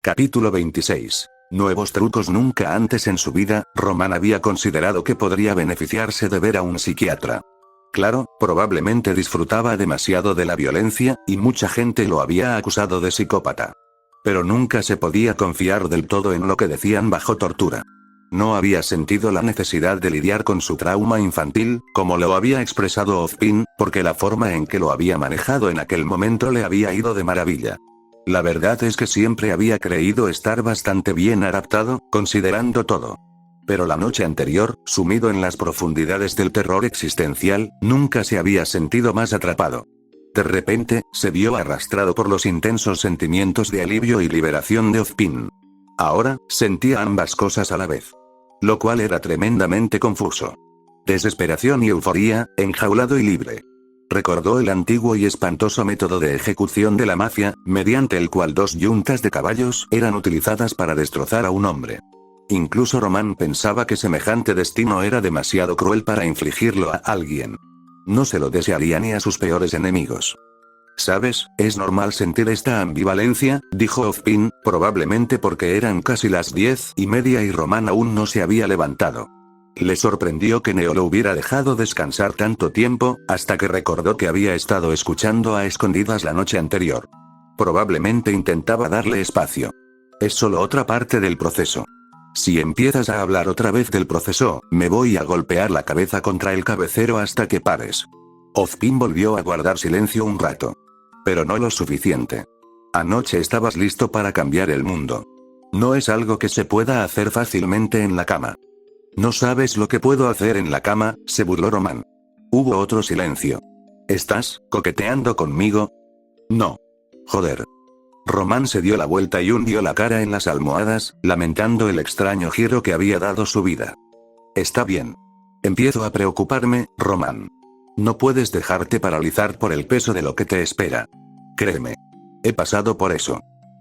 Capítulo 26. Nuevos trucos. Nunca antes en su vida, Román había considerado que podría beneficiarse de ver a un psiquiatra. Claro, probablemente disfrutaba demasiado de la violencia, y mucha gente lo había acusado de psicópata. Pero nunca se podía confiar del todo en lo que decían bajo tortura. No había sentido la necesidad de lidiar con su trauma infantil, como lo había expresado Ozpin, porque la forma en que lo había manejado en aquel momento le había ido de maravilla. La verdad es que siempre había creído estar bastante bien adaptado, considerando todo. Pero la noche anterior, sumido en las profundidades del terror existencial, nunca se había sentido más atrapado. De repente, se vio arrastrado por los intensos sentimientos de alivio y liberación de Ozpin. Ahora, sentía ambas cosas a la vez. Lo cual era tremendamente confuso. Desesperación y euforía, enjaulado y libre. Recordó el antiguo y espantoso método de ejecución de la mafia, mediante el cual 2 yuntas de caballos eran utilizadas para destrozar a un hombre. Incluso Román pensaba que semejante destino era demasiado cruel para infligirlo a alguien. No se lo desearía ni a sus peores enemigos. ¿Sabes? Es normal sentir esta ambivalencia, dijo Ozpin, probablemente porque eran casi las 10:30 y Román aún no se había levantado. Le sorprendió que Neo lo hubiera dejado descansar tanto tiempo, hasta que recordó que había estado escuchando a escondidas la noche anterior. Probablemente intentaba darle espacio. Es solo otra parte del proceso. Si empiezas a hablar otra vez del proceso, me voy a golpear la cabeza contra el cabecero hasta que pares. Ozpin volvió a guardar silencio un rato. Pero no lo suficiente. Anoche estabas listo para cambiar el mundo. No es algo que se pueda hacer fácilmente en la cama. No sabes lo que puedo hacer en la cama, se burló Román. Hubo otro silencio. ¿Estás coqueteando conmigo? No. Joder. Román se dio la vuelta y hundió la cara en las almohadas, lamentando el extraño giro que había dado su vida. Está bien. Empiezo a preocuparme, Román. No puedes dejarte paralizar por el peso de lo que te espera. Créeme. He pasado por eso.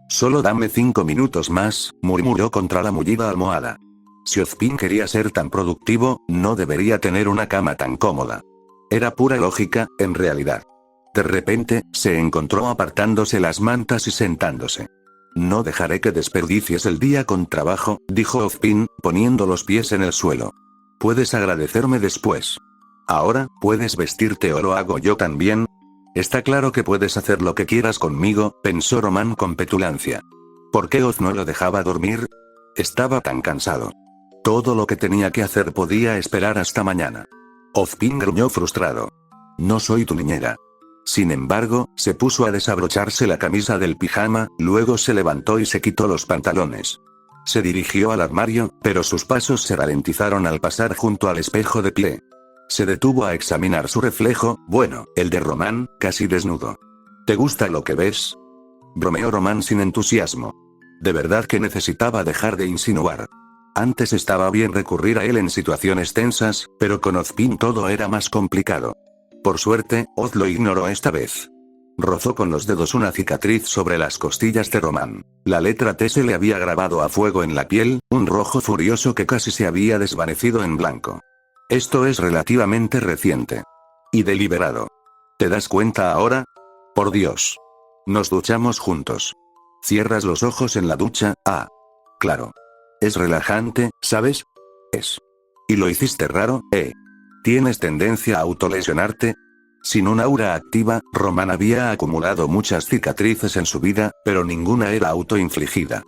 Solo dame 5 minutos más, murmuró contra la mullida almohada. Si Ozpin quería ser tan productivo, no debería tener una cama tan cómoda. Era pura lógica, en realidad. De repente, se encontró apartándose las mantas y sentándose. No dejaré que desperdicies el día con trabajo, dijo Ozpin, poniendo los pies en el suelo. Puedes agradecerme después. Ahora, puedes vestirte o lo hago yo también. Está claro que puedes hacer lo que quieras conmigo, pensó Román con petulancia. ¿Por qué Oz no lo dejaba dormir? Estaba tan cansado. Todo lo que tenía que hacer podía esperar hasta mañana. Ozpin gruñó frustrado. No soy tu niñera. Sin embargo, se puso a desabrocharse la camisa del pijama, luego se levantó y se quitó los pantalones. Se dirigió al armario, pero sus pasos se ralentizaron al pasar junto al espejo de pie. Se detuvo a examinar su reflejo, bueno, el de Román, casi desnudo. ¿Te gusta lo que ves? Bromeó Román sin entusiasmo. De verdad que necesitaba dejar de insinuar. Antes estaba bien recurrir a él en situaciones tensas, pero con Ozpin todo era más complicado. Por suerte, Oz lo ignoró esta vez. Rozó con los dedos una cicatriz sobre las costillas de Román. La letra T se le había grabado a fuego en la piel, un rojo furioso que casi se había desvanecido en blanco. Esto es relativamente reciente. Y deliberado. ¿Te das cuenta ahora? Por Dios. Nos duchamos juntos. Cierras los ojos en la ducha, claro. Es relajante, ¿sabes? Es. ¿Y lo hiciste raro, ¿Tienes tendencia a autolesionarte? Sin un aura activa, Román había acumulado muchas cicatrices en su vida, pero ninguna era autoinfligida.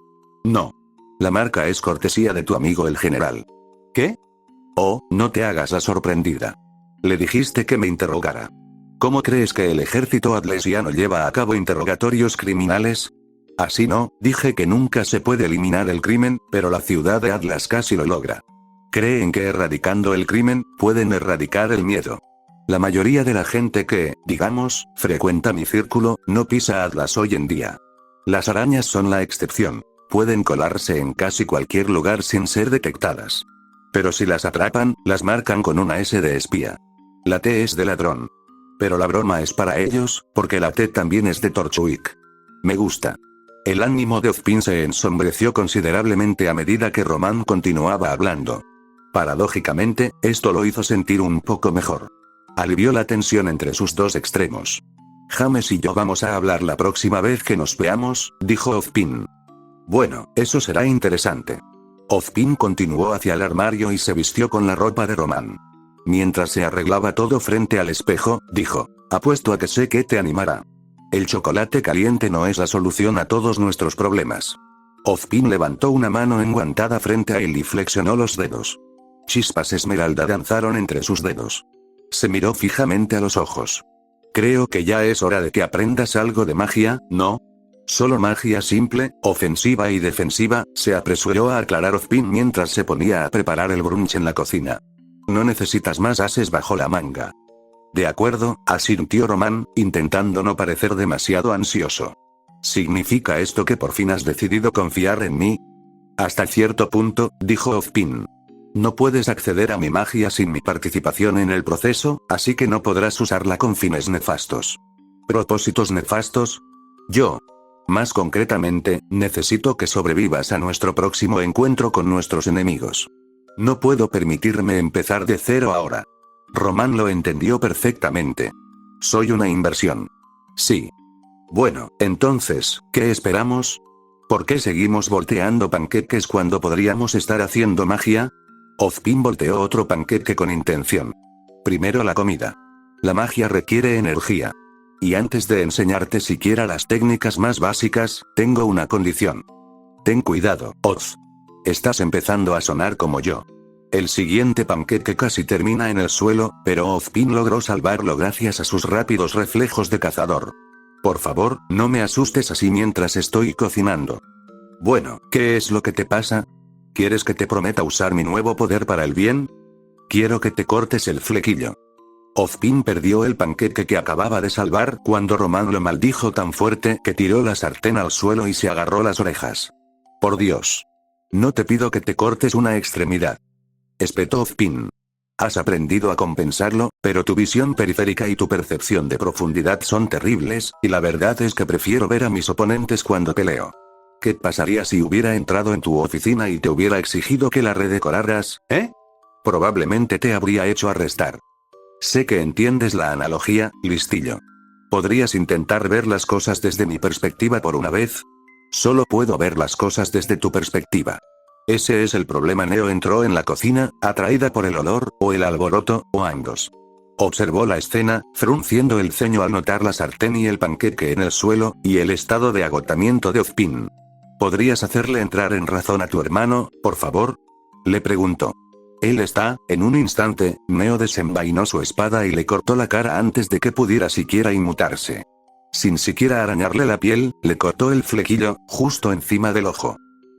No. La marca es cortesía de tu amigo el general. ¿Qué? Oh, no te hagas la sorprendida. Le dijiste que me interrogara. ¿Cómo crees que el ejército atlesiano lleva a cabo interrogatorios criminales? Así no, dije que nunca se puede eliminar el crimen, pero la ciudad de Atlas casi lo logra. Creen que erradicando el crimen, pueden erradicar el miedo. La mayoría de la gente que, digamos, frecuenta mi círculo, no pisa Atlas hoy en día. Las arañas son la excepción. Pueden colarse en casi cualquier lugar sin ser detectadas. Pero si las atrapan, las marcan con una S de espía. La T es de ladrón. Pero la broma es para ellos, porque la T también es de Torchwick. Me gusta. El ánimo de Ozpin se ensombreció considerablemente a medida que Román continuaba hablando. Paradójicamente, esto lo hizo sentir un poco mejor. Alivió la tensión entre sus dos extremos. James y yo vamos a hablar la próxima vez que nos veamos, dijo Ozpin. Bueno, eso será interesante. Ozpin continuó hacia el armario y se vistió con la ropa de Román. Mientras se arreglaba todo frente al espejo, dijo: apuesto a que sé que te animará. El chocolate caliente no es la solución a todos nuestros problemas. Ozpin levantó una mano enguantada frente a él y flexionó los dedos. Chispas esmeralda danzaron entre sus dedos. Se miró fijamente a los ojos. Creo que ya es hora de que aprendas algo de magia, ¿no? Solo magia simple, ofensiva y defensiva, se apresuró a aclarar Ozpin mientras se ponía a preparar el brunch en la cocina. No necesitas más ases bajo la manga. De acuerdo, asintió Román, intentando no parecer demasiado ansioso. ¿Significa esto que por fin has decidido confiar en mí? Hasta cierto punto, dijo Ozpin. No puedes acceder a mi magia sin mi participación en el proceso, así que no podrás usarla con fines nefastos. ¿Propósitos nefastos? Yo. Más concretamente, necesito que sobrevivas a nuestro próximo encuentro con nuestros enemigos. No puedo permitirme empezar de cero ahora. Román lo entendió perfectamente. Soy una inversión. Sí. Bueno, entonces, ¿qué esperamos? ¿Por qué seguimos volteando panqueques cuando podríamos estar haciendo magia? Ozpin volteó otro panqueque con intención. Primero la comida. La magia requiere energía. Y antes de enseñarte siquiera las técnicas más básicas, tengo una condición. Ten cuidado, Oz. Estás empezando a sonar como yo. El siguiente panqueque casi termina en el suelo, pero Ozpin logró salvarlo gracias a sus rápidos reflejos de cazador. Por favor, no me asustes así mientras estoy cocinando. Bueno, ¿qué es lo que te pasa? ¿Quieres que te prometa usar mi nuevo poder para el bien? Quiero que te cortes el flequillo. Ozpin perdió el panqueque que acababa de salvar cuando Román lo maldijo tan fuerte que tiró la sartén al suelo y se agarró las orejas. Por Dios. No te pido que te cortes una extremidad. Espetó Ozpin. Has aprendido a compensarlo, pero tu visión periférica y tu percepción de profundidad son terribles, y la verdad es que prefiero ver a mis oponentes cuando peleo. ¿Qué pasaría si hubiera entrado en tu oficina y te hubiera exigido que la redecoraras, eh? Probablemente te habría hecho arrestar. Sé que entiendes la analogía, listillo. ¿Podrías intentar ver las cosas desde mi perspectiva por una vez? Solo puedo ver las cosas desde tu perspectiva. Ese es el problema. Neo entró en la cocina, atraída por el olor, o el alboroto, o ambos. Observó la escena, frunciendo el ceño al notar la sartén y el panqueque en el suelo, y el estado de agotamiento de Ozpin. ¿Podrías hacerle entrar en razón a tu hermano, por favor? Le preguntó. Él está, en un instante, Neo desenvainó su espada y le cortó la cara antes de que pudiera siquiera inmutarse. Sin siquiera arañarle la piel, le cortó el flequillo, justo encima del ojo.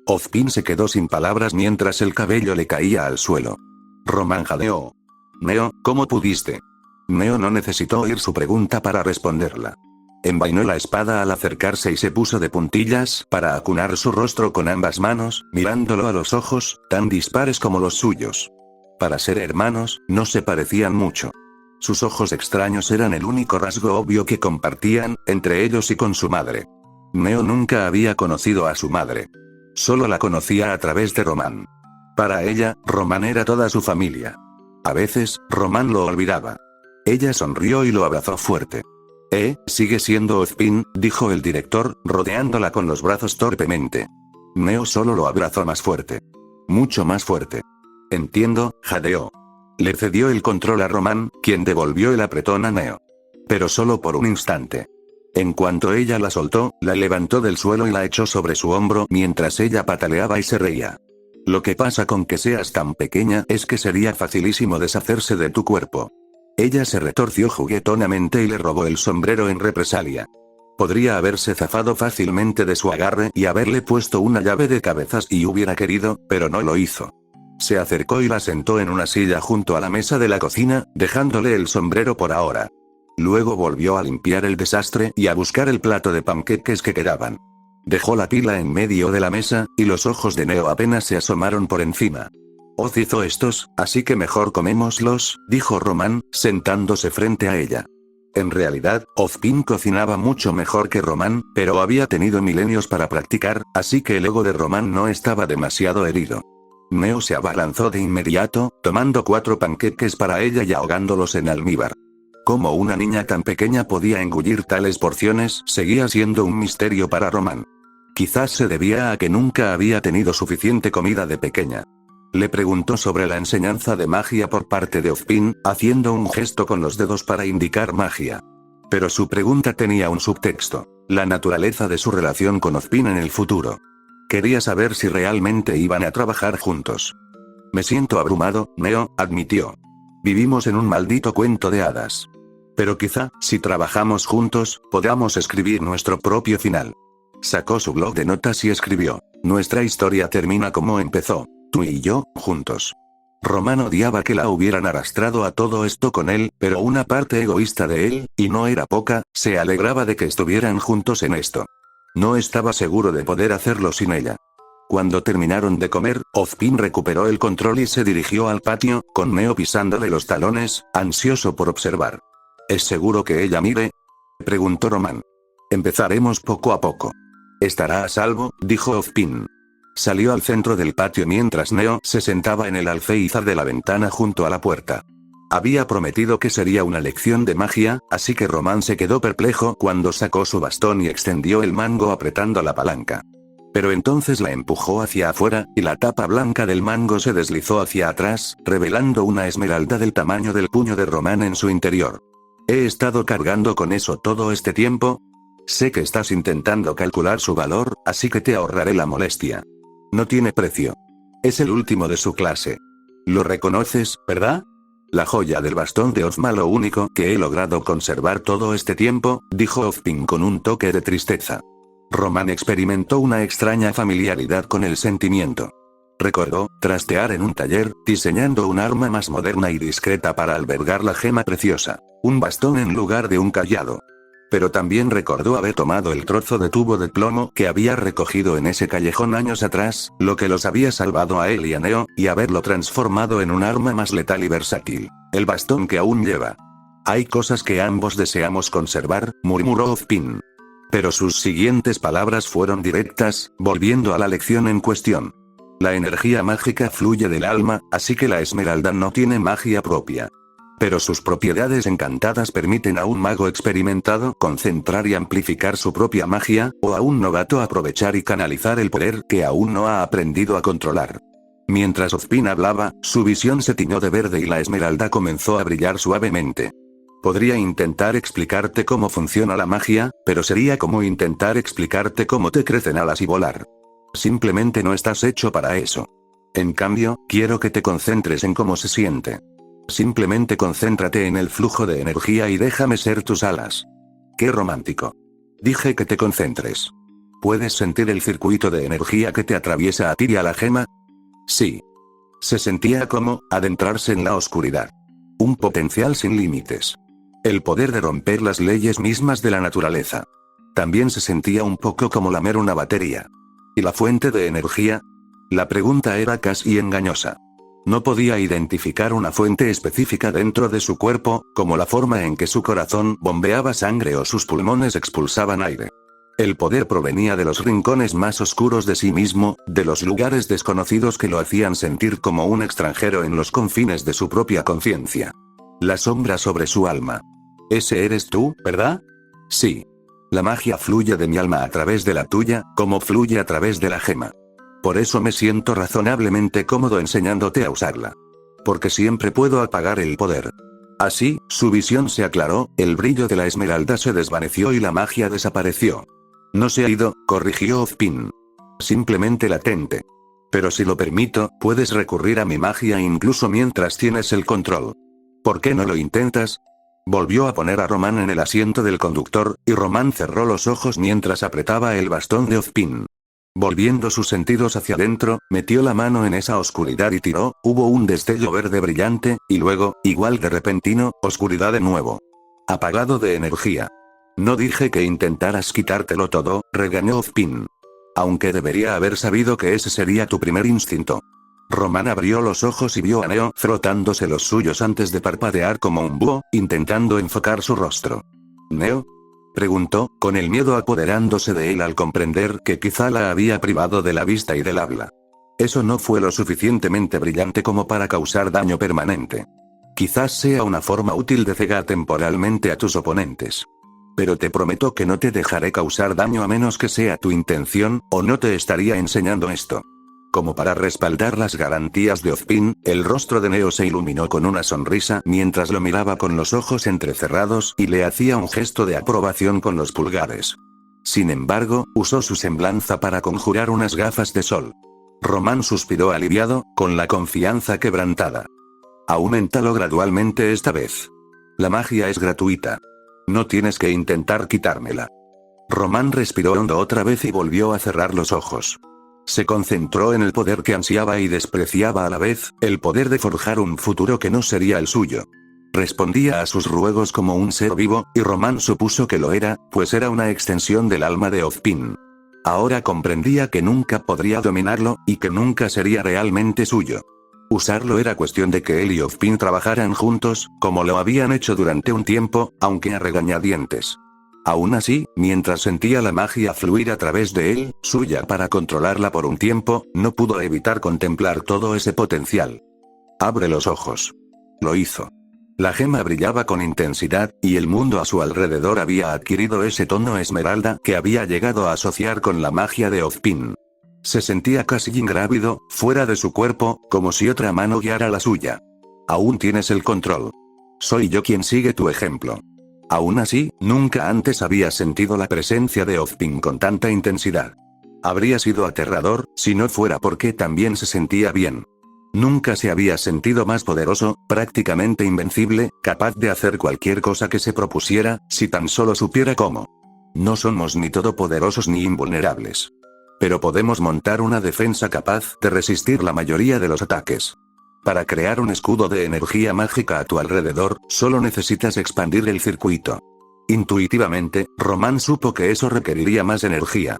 Ozpin se quedó sin palabras mientras el cabello le caía al suelo. Román jadeó. Neo, ¿cómo pudiste? Neo no necesitó oír su pregunta para responderla. Envainó la espada al acercarse y se puso de puntillas para acunar su rostro con ambas manos, mirándolo a los ojos, tan dispares como los suyos. Para ser hermanos, no se parecían mucho. Sus ojos extraños eran el único rasgo obvio que compartían, entre ellos y con su madre. Neo nunca había conocido a su madre. Solo la conocía a través de Román. Para ella, Román era toda su familia. A veces, Román lo olvidaba. Ella sonrió y lo abrazó fuerte. Sigue siendo Ozpin, dijo el director, rodeándola con los brazos torpemente. Neo solo lo abrazó más fuerte. Mucho más fuerte. Entiendo, jadeó. Le cedió el control a Román, quien devolvió el apretón a Neo. Pero solo por un instante. En cuanto ella la soltó, la levantó del suelo y la echó sobre su hombro mientras ella pataleaba y se reía. Lo que pasa con que seas tan pequeña es que sería facilísimo deshacerse de tu cuerpo. Ella se retorció juguetonamente y le robó el sombrero en represalia. Podría haberse zafado fácilmente de su agarre y haberle puesto una llave de cabezas y hubiera querido, pero no lo hizo. Se acercó y la sentó en una silla junto a la mesa de la cocina, dejándole el sombrero por ahora. Luego volvió a limpiar el desastre y a buscar el plato de panqueques que quedaban. Dejó la pila en medio de la mesa, y los ojos de Neo apenas se asomaron por encima. Oz hizo estos, así que mejor comémoslos, dijo Román, sentándose frente a ella. En realidad, Ozpin cocinaba mucho mejor que Román, pero había tenido milenios para practicar, así que el ego de Román no estaba demasiado herido. Neo se abalanzó de inmediato, tomando 4 panqueques para ella y ahogándolos en almíbar. Cómo una niña tan pequeña podía engullir tales porciones seguía siendo un misterio para Román. Quizás se debía a que nunca había tenido suficiente comida de pequeña. Le preguntó sobre la enseñanza de magia por parte de Ozpin, haciendo un gesto con los dedos para indicar magia. Pero su pregunta tenía un subtexto: la naturaleza de su relación con Ozpin en el futuro. Quería saber si realmente iban a trabajar juntos. Me siento abrumado, Neo, admitió. Vivimos en un maldito cuento de hadas. Pero quizá, si trabajamos juntos, podamos escribir nuestro propio final. Sacó su blog de notas y escribió: nuestra historia termina como empezó. Tú y yo, juntos. Román odiaba que la hubieran arrastrado a todo esto con él, pero una parte egoísta de él, y no era poca, se alegraba de que estuvieran juntos en esto. No estaba seguro de poder hacerlo sin ella. Cuando terminaron de comer, Ozpin recuperó el control y se dirigió al patio, con Neo pisándole los talones, ansioso por observar. ¿Es seguro que ella mire?, preguntó Román. Empezaremos poco a poco. Estará a salvo, dijo Ozpin. Salió al centro del patio mientras Neo se sentaba en el alféizar de la ventana junto a la puerta. Había prometido que sería una lección de magia, así que Román se quedó perplejo cuando sacó su bastón y extendió el mango apretando la palanca. Pero entonces la empujó hacia afuera, y la tapa blanca del mango se deslizó hacia atrás, revelando una esmeralda del tamaño del puño de Román en su interior. ¿He estado cargando con eso todo este tiempo? Sé que estás intentando calcular su valor, así que te ahorraré la molestia. No tiene precio. Es el último de su clase. Lo reconoces, ¿verdad? La joya del bastón de Ozma, lo único que he logrado conservar todo este tiempo, dijo Ozpin con un toque de tristeza. Román experimentó una extraña familiaridad con el sentimiento. Recordó trastear en un taller, diseñando un arma más moderna y discreta para albergar la gema preciosa. Un bastón en lugar de un cayado. Pero también recordó haber tomado el trozo de tubo de plomo que había recogido en ese callejón años atrás, lo que los había salvado a él y a Neo, y haberlo transformado en un arma más letal y versátil. El bastón que aún lleva. Hay cosas que ambos deseamos conservar, murmuró Ozpin. Pero sus siguientes palabras fueron directas, volviendo a la lección en cuestión. La energía mágica fluye del alma, así que la esmeralda no tiene magia propia. Pero sus propiedades encantadas permiten a un mago experimentado concentrar y amplificar su propia magia, o a un novato aprovechar y canalizar el poder que aún no ha aprendido a controlar. Mientras Ozpin hablaba, su visión se tiñó de verde y la esmeralda comenzó a brillar suavemente. Podría intentar explicarte cómo funciona la magia, pero sería como intentar explicarte cómo te crecen alas y volar. Simplemente no estás hecho para eso. En cambio, quiero que te concentres en cómo se siente. Simplemente concéntrate en el flujo de energía y déjame ser tus alas. ¡Qué romántico! Dije que te concentres. ¿Puedes sentir el circuito de energía que te atraviesa a ti y a la gema? Sí. Se sentía como adentrarse en la oscuridad. Un potencial sin límites. El poder de romper las leyes mismas de la naturaleza. También se sentía un poco como lamer una batería. ¿Y la fuente de energía? La pregunta era casi engañosa. No podía identificar una fuente específica dentro de su cuerpo, como la forma en que su corazón bombeaba sangre o sus pulmones expulsaban aire. El poder provenía de los rincones más oscuros de sí mismo, de los lugares desconocidos que lo hacían sentir como un extranjero en los confines de su propia conciencia. La sombra sobre su alma. Ese eres tú, ¿verdad? Sí. La magia fluye de mi alma a través de la tuya, como fluye a través de la gema. Por eso me siento razonablemente cómodo enseñándote a usarla. Porque siempre puedo apagar el poder. Así, su visión se aclaró, el brillo de la esmeralda se desvaneció y la magia desapareció. No se ha ido, corrigió Ozpin. Simplemente latente. Pero si lo permito, puedes recurrir a mi magia incluso mientras tienes el control. ¿Por qué no lo intentas? Volvió a poner a Román en el asiento del conductor, y Román cerró los ojos mientras apretaba el bastón de Ozpin. Volviendo sus sentidos hacia adentro, metió la mano en esa oscuridad y tiró, hubo un destello verde brillante, y luego, igual de repentino, oscuridad de nuevo. Apagado de energía. No dije que intentaras quitártelo todo, regañó Ozpin. Aunque debería haber sabido que ese sería tu primer instinto. Román abrió los ojos y vio a Neo frotándose los suyos antes de parpadear como un búho, intentando enfocar su rostro. ¿Neo? Preguntó, con el miedo apoderándose de él al comprender que quizá la había privado de la vista y del habla. Eso no fue lo suficientemente brillante como para causar daño permanente. Quizás sea una forma útil de cegar temporalmente a tus oponentes. Pero te prometo que no te dejaré causar daño a menos que sea tu intención, o no te estaría enseñando esto. Como para respaldar las garantías de Ozpin, el rostro de Neo se iluminó con una sonrisa mientras lo miraba con los ojos entrecerrados y le hacía un gesto de aprobación con los pulgares. Sin embargo, usó su semblanza para conjurar unas gafas de sol. Román suspiró aliviado, con la confianza quebrantada. Auméntalo gradualmente esta vez. La magia es gratuita. No tienes que intentar quitármela. Román respiró hondo otra vez y volvió a cerrar los ojos. Se concentró en el poder que ansiaba y despreciaba a la vez, el poder de forjar un futuro que no sería el suyo. Respondía a sus ruegos como un ser vivo, y Román supuso que lo era, pues era una extensión del alma de Ozpin. Ahora comprendía que nunca podría dominarlo, y que nunca sería realmente suyo. Usarlo era cuestión de que él y Ozpin trabajaran juntos, como lo habían hecho durante un tiempo, aunque a regañadientes. Aún así, mientras sentía la magia fluir a través de él, suya para controlarla por un tiempo, no pudo evitar contemplar todo ese potencial. Abre los ojos. Lo hizo. La gema brillaba con intensidad, y el mundo a su alrededor había adquirido ese tono esmeralda que había llegado a asociar con la magia de Ozpin. Se sentía casi ingrávido, fuera de su cuerpo, como si otra mano guiara la suya. Aún tienes el control. Soy yo quien sigue tu ejemplo. Aún así, nunca antes había sentido la presencia de Ozpin con tanta intensidad. Habría sido aterrador, si no fuera porque también se sentía bien. Nunca se había sentido más poderoso, prácticamente invencible, capaz de hacer cualquier cosa que se propusiera, si tan solo supiera cómo. No somos ni todopoderosos ni invulnerables. Pero podemos montar una defensa capaz de resistir la mayoría de los ataques. Para crear un escudo de energía mágica a tu alrededor, solo necesitas expandir el circuito. Intuitivamente, Román supo que eso requeriría más energía.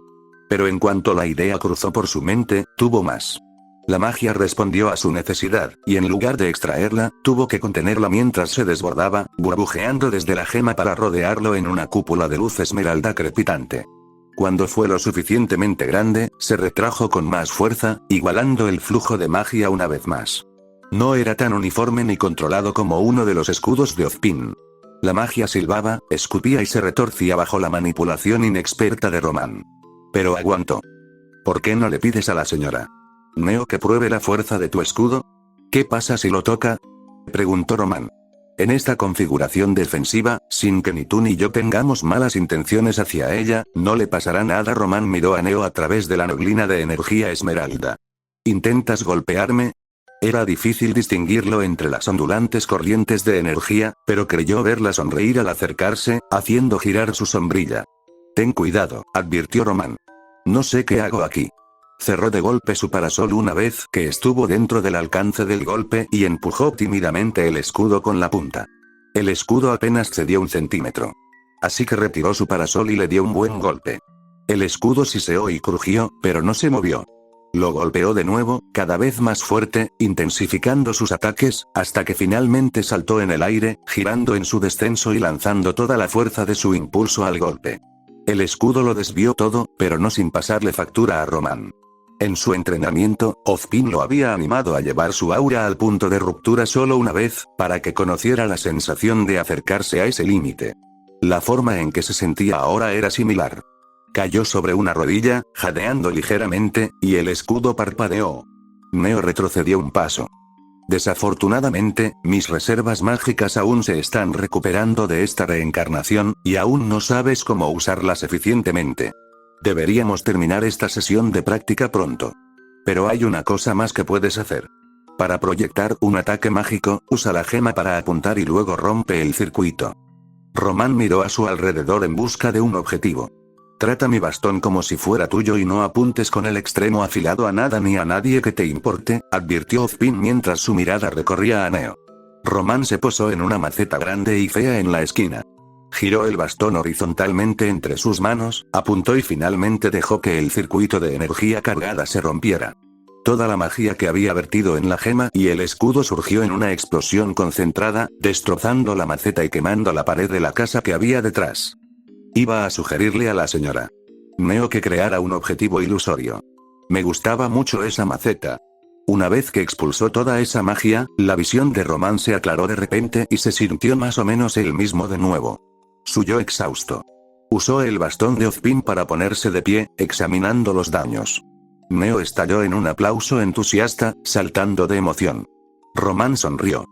Pero en cuanto la idea cruzó por su mente, tuvo más. La magia respondió a su necesidad, y en lugar de extraerla, tuvo que contenerla mientras se desbordaba, burbujeando desde la gema para rodearlo en una cúpula de luz esmeralda crepitante. Cuando fue lo suficientemente grande, se retrajo con más fuerza, igualando el flujo de magia una vez más. No era tan uniforme ni controlado como uno de los escudos de Ozpin. La magia silbaba, escupía y se retorcía bajo la manipulación inexperta de Román. Pero aguantó. ¿Por qué no le pides a la señora Neo que pruebe la fuerza de tu escudo? ¿Qué pasa si lo toca?, preguntó Román. En esta configuración defensiva, sin que ni tú ni yo tengamos malas intenciones hacia ella, no le pasará nada. Román miró a Neo a través de la neblina de energía esmeralda. ¿Intentas golpearme? Era difícil distinguirlo entre las ondulantes corrientes de energía, pero creyó verla sonreír al acercarse, haciendo girar su sombrilla. Ten cuidado, advirtió Román. No sé qué hago aquí. Cerró de golpe su parasol una vez que estuvo dentro del alcance del golpe y empujó tímidamente el escudo con la punta. El escudo apenas cedió 1 centímetro. Así que retiró su parasol y le dio un buen golpe. El escudo siseó y crujió, pero no se movió. Lo golpeó de nuevo, cada vez más fuerte, intensificando sus ataques, hasta que finalmente saltó en el aire, girando en su descenso y lanzando toda la fuerza de su impulso al golpe. El escudo lo desvió todo, pero no sin pasarle factura a Román. En su entrenamiento, Ozpin lo había animado a llevar su aura al punto de ruptura solo una vez, para que conociera la sensación de acercarse a ese límite. La forma en que se sentía ahora era similar. Cayó sobre una rodilla, jadeando ligeramente, y el escudo parpadeó. Neo retrocedió un paso. Desafortunadamente, mis reservas mágicas aún se están recuperando de esta reencarnación, y aún no sabes cómo usarlas eficientemente. Deberíamos terminar esta sesión de práctica pronto. Pero hay una cosa más que puedes hacer. Para proyectar un ataque mágico, usa la gema para apuntar y luego rompe el circuito. Román miró a su alrededor en busca de un objetivo. Trata mi bastón como si fuera tuyo y no apuntes con el extremo afilado a nada ni a nadie que te importe, advirtió Ozpin mientras su mirada recorría a Neo. Román se posó en una maceta grande y fea en la esquina. Giró el bastón horizontalmente entre sus manos, apuntó y finalmente dejó que el circuito de energía cargada se rompiera. Toda la magia que había vertido en la gema y el escudo surgió en una explosión concentrada, destrozando la maceta y quemando la pared de la casa que había detrás. Iba a sugerirle a la señora Neo que creara un objetivo ilusorio. Me gustaba mucho esa maceta. Una vez que expulsó toda esa magia, la visión de Román se aclaró de repente y se sintió más o menos él mismo de nuevo. Suyo exhausto. Usó el bastón de Ozpin para ponerse de pie, examinando los daños. Neo estalló en un aplauso entusiasta, saltando de emoción. Román sonrió.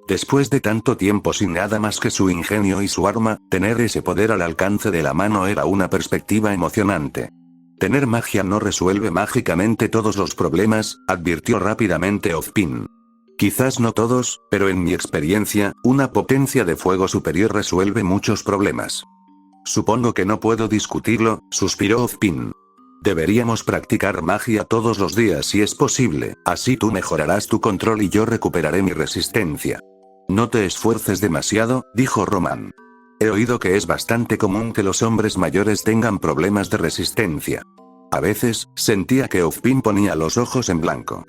Después de tanto tiempo sin nada más que su ingenio y su arma, tener ese poder al alcance de la mano era una perspectiva emocionante. Tener magia no resuelve mágicamente todos los problemas, advirtió rápidamente Ozpin. Quizás no todos, pero en mi experiencia, una potencia de fuego superior resuelve muchos problemas. Supongo que no puedo discutirlo, suspiró Ozpin. Deberíamos practicar magia todos los días si es posible, así tú mejorarás tu control y yo recuperaré mi resistencia. No te esfuerces demasiado, dijo Román. He oído que es bastante común que los hombres mayores tengan problemas de resistencia. A veces, sentía que Ozpin ponía los ojos en blanco.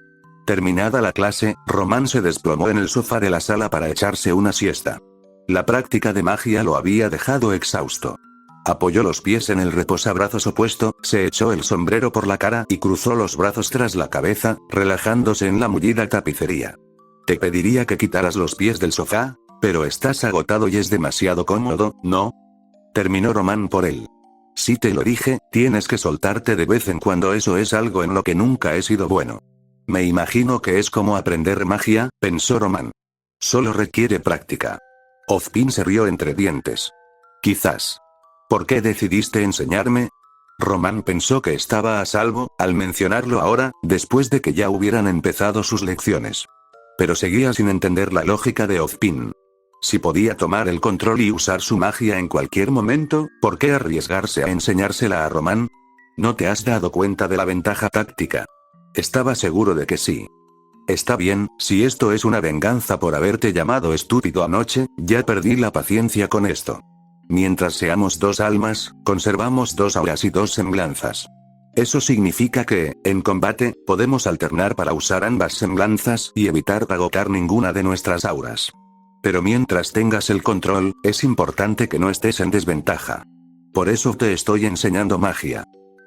Terminada la clase, Román se desplomó en el sofá de la sala para echarse una siesta. La práctica de magia lo había dejado exhausto. Apoyó los pies en el reposabrazos opuesto, se echó el sombrero por la cara y cruzó los brazos tras la cabeza, relajándose en la mullida tapicería. Te pediría que quitaras los pies del sofá, pero estás agotado y es demasiado cómodo, ¿no? Terminó Román por él. Si te lo dije, tienes que soltarte de vez en cuando, eso es algo en lo que nunca he sido bueno. Me imagino que es como aprender magia, pensó Román. Solo requiere práctica. Ozpin se rió entre dientes. Quizás. ¿Por qué decidiste enseñarme? Román pensó que estaba a salvo, al mencionarlo ahora, después de que ya hubieran empezado sus lecciones. Pero seguía sin entender la lógica de Ozpin. Si podía tomar el control y usar su magia en cualquier momento, ¿por qué arriesgarse a enseñársela a Román? ¿No te has dado cuenta de la ventaja táctica? Estaba seguro de que sí. Está bien, si esto es una venganza por haberte llamado estúpido anoche, ya perdí la paciencia con esto. Mientras seamos dos almas, conservamos dos auras y dos semblanzas. Eso significa que, en combate, podemos alternar para usar ambas semblanzas y evitar agotar ninguna de nuestras auras. Pero mientras tengas el control, es importante que no estés en desventaja. Por eso te estoy enseñando magia.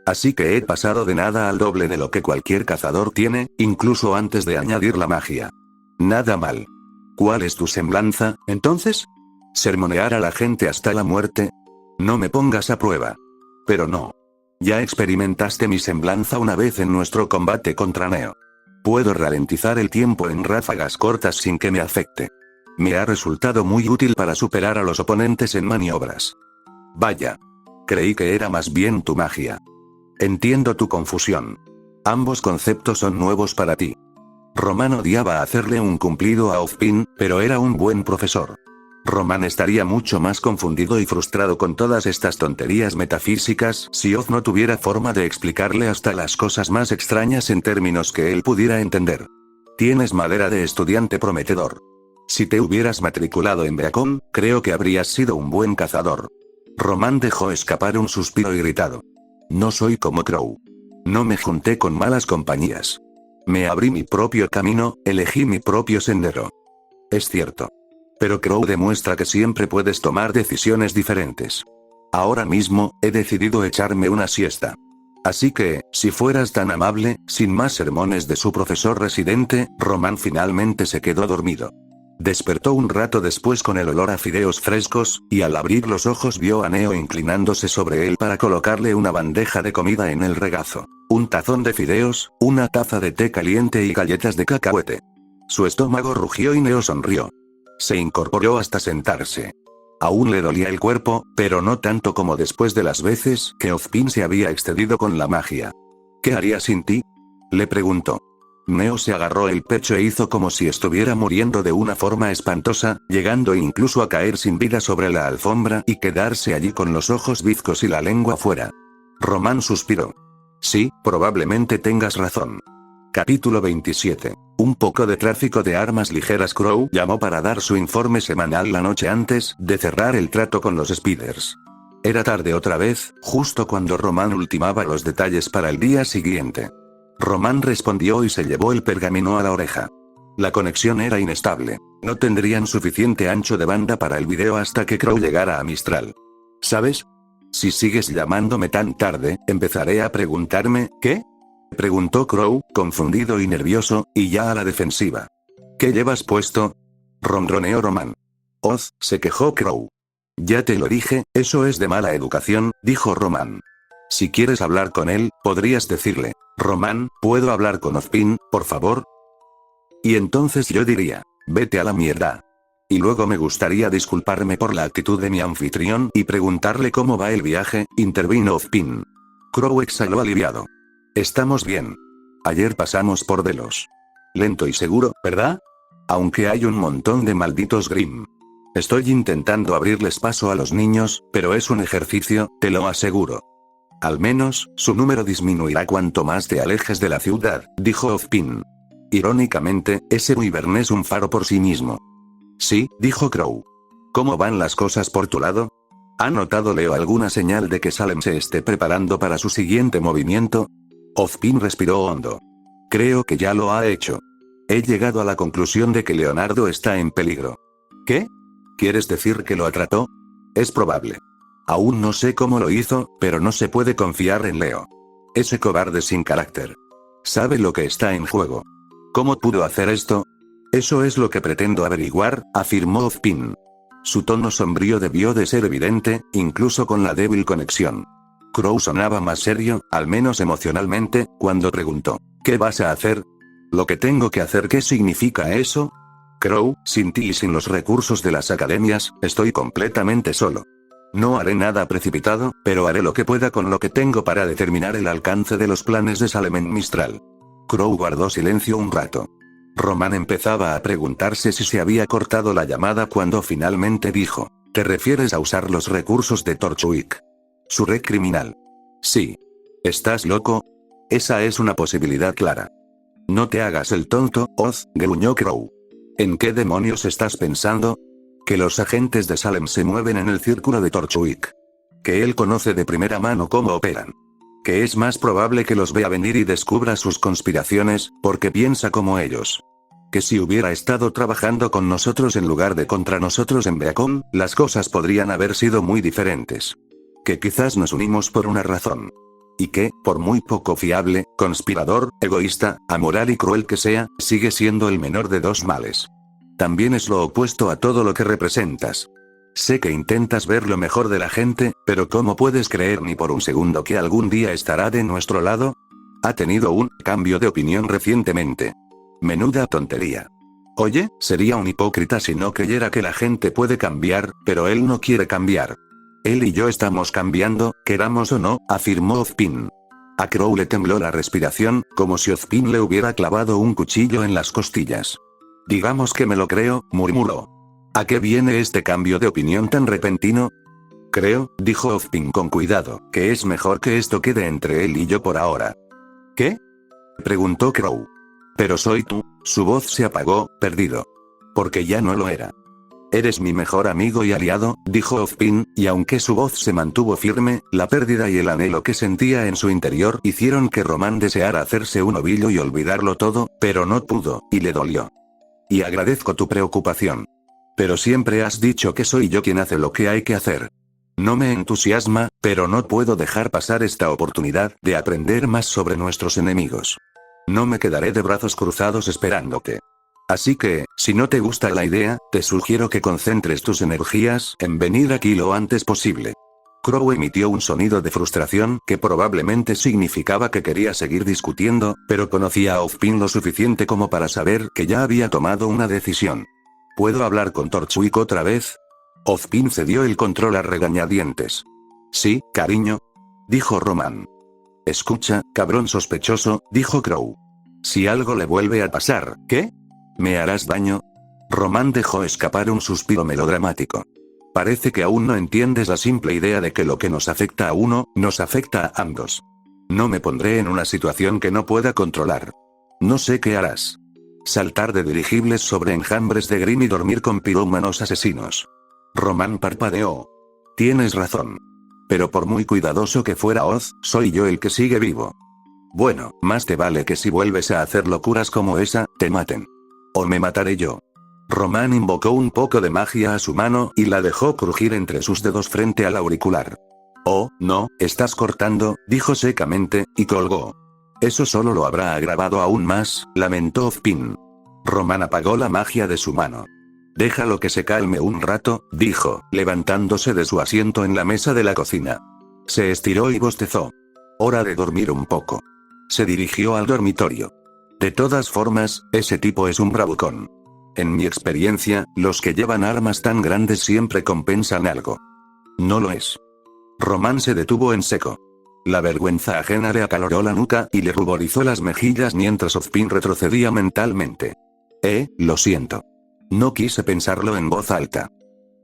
Así que he pasado de nada al doble de lo que cualquier cazador tiene, incluso antes de añadir la magia. Nada mal. ¿Cuál es tu semblanza, entonces? ¿Sermonear a la gente hasta la muerte? No me pongas a prueba. Pero no. Ya experimentaste mi semblanza una vez en nuestro combate contra Neo. Puedo ralentizar el tiempo en ráfagas cortas sin que me afecte. Me ha resultado muy útil para superar a los oponentes en maniobras. Vaya. Creí que era más bien tu magia. Entiendo tu confusión. Ambos conceptos son nuevos para ti. Román odiaba hacerle un cumplido a Ozpin, pero era un buen profesor. Román estaría mucho más confundido y frustrado con todas estas tonterías metafísicas si Oz no tuviera forma de explicarle hasta las cosas más extrañas en términos que él pudiera entender. Tienes madera de estudiante prometedor. Si te hubieras matriculado en Beacon, creo que habrías sido un buen cazador. Román dejó escapar un suspiro irritado. No soy como Crow. No me junté con malas compañías. Me abrí mi propio camino, elegí mi propio sendero. Es cierto. Pero Crow demuestra que siempre puedes tomar decisiones diferentes. Ahora mismo, he decidido echarme una siesta. Así que, si fueras tan amable, sin más sermones de su profesor residente, Román finalmente se quedó dormido. Despertó un rato después con el olor a fideos frescos, y al abrir los ojos vio a Neo inclinándose sobre él para colocarle una bandeja de comida en el regazo. Un tazón de fideos, una taza de té caliente y galletas de cacahuete. Su estómago rugió y Neo sonrió. Se incorporó hasta sentarse. Aún le dolía el cuerpo, pero no tanto como después de las veces que Ozpin se había excedido con la magia. ¿Qué haría sin ti? Le preguntó. Neo se agarró el pecho e hizo como si estuviera muriendo de una forma espantosa, llegando incluso a caer sin vida sobre la alfombra y quedarse allí con los ojos bizcos y la lengua fuera. Román suspiró. Sí, probablemente tengas razón. Capítulo 27. Un poco de tráfico de armas ligeras. Crow llamó para dar su informe semanal la noche antes de cerrar el trato con los Speeders. Era tarde otra vez, justo cuando Román ultimaba los detalles para el día siguiente. Román respondió y se llevó el pergamino a la oreja. La conexión era inestable. No tendrían suficiente ancho de banda para el video hasta que Crow llegara a Mistral. ¿Sabes? Si sigues llamándome tan tarde, empezaré a preguntarme, ¿qué? Preguntó Crow, confundido y nervioso, y ya a la defensiva. ¿Qué llevas puesto? Ronroneó Román. Oz, se quejó Crow. Ya te lo dije, eso es de mala educación, dijo Román. Si quieres hablar con él, podrías decirle, Román, ¿puedo hablar con Ozpin, por favor? Y entonces yo diría, vete a la mierda. Y luego me gustaría disculparme por la actitud de mi anfitrión y preguntarle cómo va el viaje, intervino Ozpin. Crow exhaló aliviado. Estamos bien. Ayer pasamos por Delos. Lento y seguro, ¿verdad? Aunque hay un montón de malditos Grimm. Estoy intentando abrirles paso a los niños, pero es un ejercicio, te lo aseguro. Al menos, su número disminuirá cuanto más te alejes de la ciudad, dijo Ozpin. Irónicamente, ese Wyvern es un faro por sí mismo. Sí, dijo Crow. ¿Cómo van las cosas por tu lado? ¿Ha notado Leo alguna señal de que Salem se esté preparando para su siguiente movimiento? Ozpin respiró hondo. Creo que ya lo ha hecho. He llegado a la conclusión de que Leonardo está en peligro. ¿Qué? ¿Quieres decir que lo atrapó? Es probable. Aún no sé cómo lo hizo, pero no se puede confiar en Leo. Ese cobarde sin carácter. Sabe lo que está en juego. ¿Cómo pudo hacer esto? Eso es lo que pretendo averiguar, afirmó Ozpin. Su tono sombrío debió de ser evidente, incluso con la débil conexión. Crow sonaba más serio, al menos emocionalmente, cuando preguntó, ¿qué vas a hacer? ¿Lo que tengo que hacer? ¿Qué significa eso? Crow, sin ti y sin los recursos de las academias, estoy completamente solo. No haré nada precipitado, pero haré lo que pueda con lo que tengo para determinar el alcance de los planes de Salem en Mistral. Crow guardó silencio un rato. Román empezaba a preguntarse si se había cortado la llamada cuando finalmente dijo, ¿te refieres a usar los recursos de Torchwick? Su red criminal. Sí. ¿Estás loco? Esa es una posibilidad clara. No te hagas el tonto, Oz, gruñó Crow. ¿En qué demonios estás pensando? Que los agentes de Salem se mueven en el círculo de Torchwick. Que él conoce de primera mano cómo operan. Que es más probable que los vea venir y descubra sus conspiraciones, porque piensa como ellos. Que si hubiera estado trabajando con nosotros en lugar de contra nosotros en Beacon, las cosas podrían haber sido muy diferentes. Que quizás nos unimos por una razón. Y que, por muy poco fiable, conspirador, egoísta, amoral y cruel que sea, sigue siendo el menor de dos males. También es lo opuesto a todo lo que representas. Sé que intentas ver lo mejor de la gente, pero ¿cómo puedes creer ni por un segundo que algún día estará de nuestro lado? Ha tenido un cambio de opinión recientemente. Menuda tontería. Oye, sería un hipócrita si no creyera que la gente puede cambiar, pero él no quiere cambiar. Él y yo estamos cambiando, queramos o no, afirmó Ozpin. A Crow le tembló la respiración, como si Ozpin le hubiera clavado un cuchillo en las costillas. Digamos que me lo creo, murmuró. ¿A qué viene este cambio de opinión tan repentino? Creo, dijo Ozpin con cuidado, que es mejor que esto quede entre él y yo por ahora. ¿Qué? Preguntó Crow. Pero soy tú, su voz se apagó, perdido. Porque ya no lo era. Eres mi mejor amigo y aliado, dijo Ozpin, y aunque su voz se mantuvo firme, la pérdida y el anhelo que sentía en su interior hicieron que Román deseara hacerse un ovillo y olvidarlo todo, pero no pudo, y le dolió. Y agradezco tu preocupación. Pero siempre has dicho que soy yo quien hace lo que hay que hacer. No me entusiasma, pero no puedo dejar pasar esta oportunidad de aprender más sobre nuestros enemigos. No me quedaré de brazos cruzados esperándote. Así que, si no te gusta la idea, te sugiero que concentres tus energías en venir aquí lo antes posible. Crow emitió un sonido de frustración que probablemente significaba que quería seguir discutiendo, pero conocía a Ozpin lo suficiente como para saber que ya había tomado una decisión. ¿Puedo hablar con Torchwick otra vez? Ozpin cedió el control a regañadientes. Sí, cariño, dijo Román. Escucha, cabrón sospechoso, dijo Crow. Si algo le vuelve a pasar, ¿qué? ¿Me harás daño? Román dejó escapar un suspiro melodramático. Parece que aún no entiendes la simple idea de que lo que nos afecta a uno, nos afecta a ambos. No me pondré en una situación que no pueda controlar. No sé qué harás. Saltar de dirigibles sobre enjambres de Grimm y dormir con pirómanos asesinos. Román parpadeó. Tienes razón. Pero por muy cuidadoso que fuera Oz, soy yo el que sigue vivo. Bueno, más te vale que si vuelves a hacer locuras como esa, te maten. O me mataré yo. Román invocó un poco de magia a su mano y la dejó crujir entre sus dedos frente al auricular. Oh, no, estás cortando, dijo secamente, y colgó. Eso solo lo habrá agravado aún más, lamentó Ozpin. Román apagó la magia de su mano. Déjalo que se calme un rato, dijo, levantándose de su asiento en la mesa de la cocina. Se estiró y bostezó. Hora de dormir un poco. Se dirigió al dormitorio. De todas formas, ese tipo es un bravucón. En mi experiencia, los que llevan armas tan grandes siempre compensan algo. No lo es. Román se detuvo en seco. La vergüenza ajena le acaloró la nuca y le ruborizó las mejillas mientras Ozpin retrocedía mentalmente. Lo siento. No quise pensarlo en voz alta.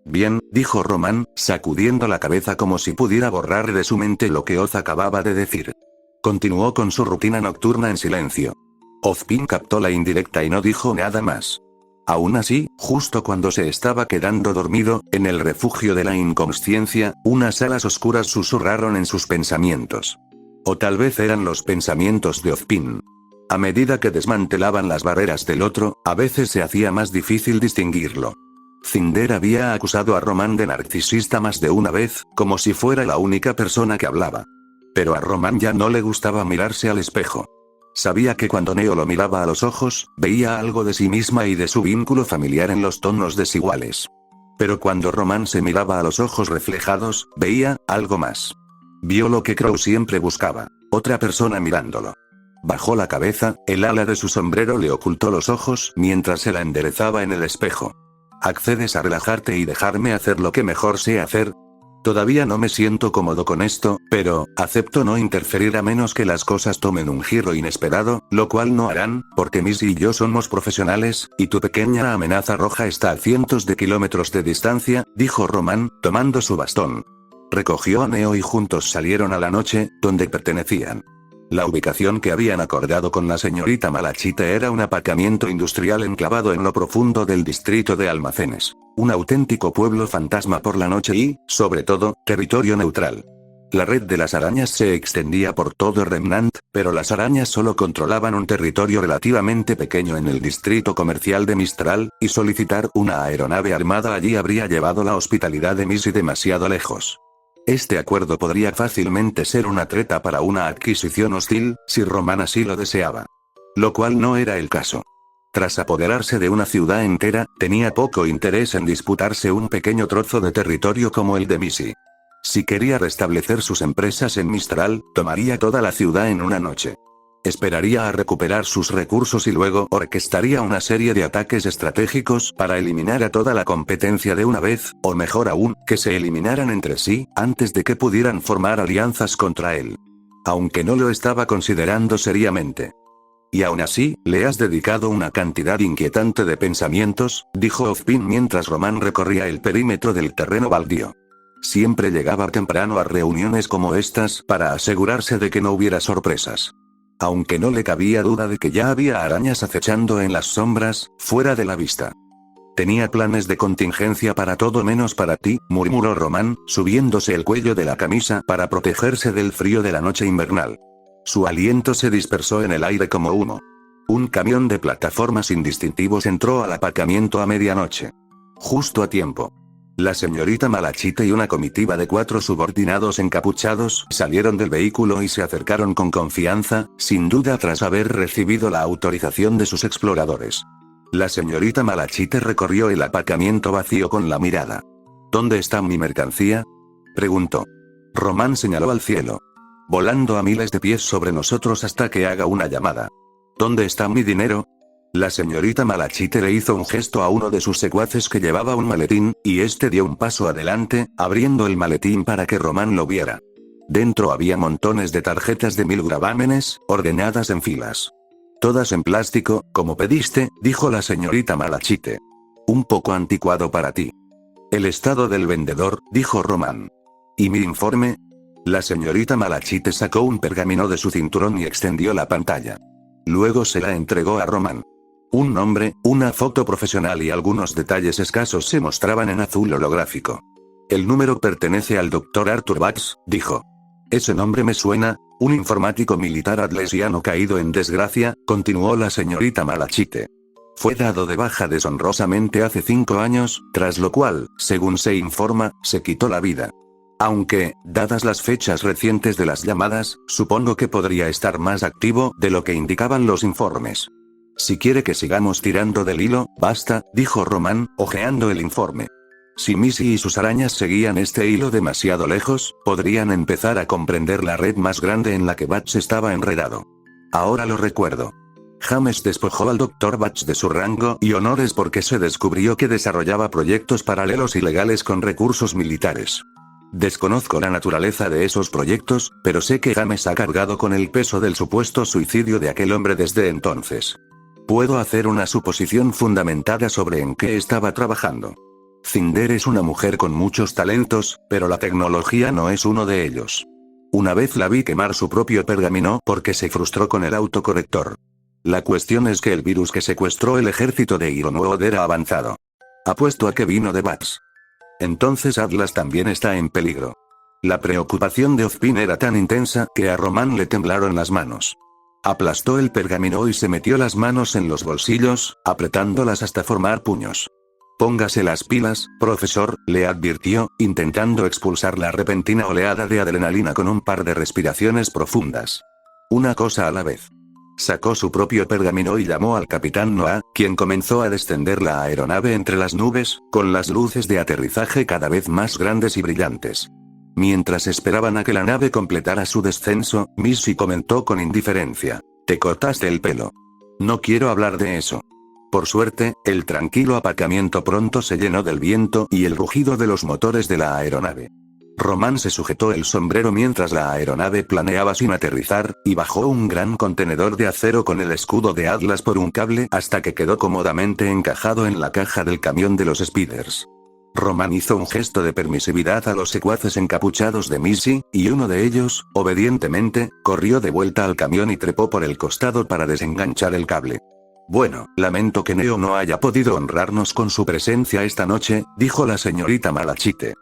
Bien, dijo Román, sacudiendo la cabeza como si pudiera borrar de su mente lo que Oz acababa de decir. Continuó con su rutina nocturna en silencio. Ozpin captó la indirecta y no dijo nada más. Aún así, justo cuando se estaba quedando dormido, en el refugio de la inconsciencia, unas alas oscuras susurraron en sus pensamientos. O tal vez eran los pensamientos de Ozpin. A medida que desmantelaban las barreras del otro, a veces se hacía más difícil distinguirlo. Cinder había acusado a Román de narcisista más de una vez, como si fuera la única persona que hablaba. Pero a Román ya no le gustaba mirarse al espejo. Sabía que cuando Neo lo miraba a los ojos, veía algo de sí misma y de su vínculo familiar en los tonos desiguales. Pero cuando Román se miraba a los ojos reflejados, veía algo más. Vio lo que Crow siempre buscaba, otra persona mirándolo. Bajó la cabeza, el ala de su sombrero le ocultó los ojos mientras se la enderezaba en el espejo. ¿Accedes a relajarte y dejarme hacer lo que mejor sé hacer? Todavía no me siento cómodo con esto, pero acepto no interferir a menos que las cosas tomen un giro inesperado, lo cual no harán, porque Missy y yo somos profesionales, y tu pequeña amenaza roja está a cientos de kilómetros de distancia, dijo Román, tomando su bastón. Recogió a Neo y juntos salieron a la noche, donde pertenecían. La ubicación que habían acordado con la señorita Malachite era un aparcamiento industrial enclavado en lo profundo del distrito de almacenes. Un auténtico pueblo fantasma por la noche y, sobre todo, territorio neutral. La red de las arañas se extendía por todo Remnant, pero las arañas solo controlaban un territorio relativamente pequeño en el distrito comercial de Mistral, y solicitar una aeronave armada allí habría llevado la hospitalidad de Missy demasiado lejos. Este acuerdo podría fácilmente ser una treta para una adquisición hostil, si Román así lo deseaba. Lo cual no era el caso. Tras apoderarse de una ciudad entera, tenía poco interés en disputarse un pequeño trozo de territorio como el de Missy. Si quería restablecer sus empresas en Mistral, tomaría toda la ciudad en una noche. Esperaría a recuperar sus recursos y luego orquestaría una serie de ataques estratégicos para eliminar a toda la competencia de una vez, o mejor aún, que se eliminaran entre sí, antes de que pudieran formar alianzas contra él. Aunque no lo estaba considerando seriamente. Y aún así, le has dedicado una cantidad inquietante de pensamientos, dijo Ozpin mientras Román recorría el perímetro del terreno baldío. Siempre llegaba temprano a reuniones como estas para asegurarse de que no hubiera sorpresas. Aunque no le cabía duda de que ya había arañas acechando en las sombras, fuera de la vista. Tenía planes de contingencia para todo menos para ti, murmuró Román, subiéndose el cuello de la camisa para protegerse del frío de la noche invernal. Su aliento se dispersó en el aire como humo. Un camión de plataformas indistintivos entró al aparcamiento a medianoche. Justo a tiempo. La señorita Malachite y una comitiva de 4 subordinados encapuchados salieron del vehículo y se acercaron con confianza, sin duda tras haber recibido la autorización de sus exploradores. La señorita Malachite recorrió el aparcamiento vacío con la mirada. ¿Dónde está mi mercancía?, preguntó. Román señaló al cielo. Volando a miles de pies sobre nosotros hasta que haga una llamada. ¿Dónde está mi dinero? La señorita Malachite le hizo un gesto a uno de sus secuaces que llevaba un maletín, y este dio un paso adelante, abriendo el maletín para que Román lo viera. Dentro había montones de tarjetas de 1000 gravámenes, ordenadas en filas. Todas en plástico, como pediste, dijo la señorita Malachite. Un poco anticuado para ti. El estado del vendedor, dijo Román. ¿Y mi informe? La señorita Malachite sacó un pergamino de su cinturón y extendió la pantalla. Luego se la entregó a Román. Un nombre, una foto profesional y algunos detalles escasos se mostraban en azul holográfico. El número pertenece al Dr. Arthur Bax, dijo. Ese nombre me suena, un informático militar atlesiano caído en desgracia, continuó la señorita Malachite. Fue dado de baja deshonrosamente hace 5 años, tras lo cual, según se informa, se quitó la vida. Aunque, dadas las fechas recientes de las llamadas, supongo que podría estar más activo de lo que indicaban los informes. Si quiere que sigamos tirando del hilo, basta, dijo Román, hojeando el informe. Si Missy y sus arañas seguían este hilo demasiado lejos, podrían empezar a comprender la red más grande en la que Butch estaba enredado. Ahora lo recuerdo. James despojó al Dr. Butch de su rango y honores porque se descubrió que desarrollaba proyectos paralelos ilegales con recursos militares. Desconozco la naturaleza de esos proyectos, pero sé que James ha cargado con el peso del supuesto suicidio de aquel hombre desde entonces. Puedo hacer una suposición fundamentada sobre en qué estaba trabajando. Cinder es una mujer con muchos talentos, pero la tecnología no es uno de ellos. Una vez la vi quemar su propio pergamino porque se frustró con el autocorrector. La cuestión es que el virus que secuestró el ejército de Ironwood era avanzado. Apuesto a que vino de Bats. Entonces Atlas también está en peligro. La preocupación de Ozpin era tan intensa que a Román le temblaron las manos. Aplastó el pergamino y se metió las manos en los bolsillos, apretándolas hasta formar puños. Póngase las pilas, profesor, le advirtió, intentando expulsar la repentina oleada de adrenalina con un par de respiraciones profundas. Una cosa a la vez. Sacó su propio pergamino y llamó al capitán Noah, quien comenzó a descender la aeronave entre las nubes, con las luces de aterrizaje cada vez más grandes y brillantes. Mientras esperaban a que la nave completara su descenso, Missy comentó con indiferencia: «Te cortaste el pelo». «No quiero hablar de eso». Por suerte, el tranquilo aparcamiento pronto se llenó del viento y el rugido de los motores de la aeronave. Román se sujetó el sombrero mientras la aeronave planeaba sin aterrizar, y bajó un gran contenedor de acero con el escudo de Atlas por un cable hasta que quedó cómodamente encajado en la caja del camión de los Speeders. Román hizo un gesto de permisividad a los secuaces encapuchados de Missy, y uno de ellos, obedientemente, corrió de vuelta al camión y trepó por el costado para desenganchar el cable. «Bueno, lamento que Neo no haya podido honrarnos con su presencia esta noche», dijo la señorita Malachite.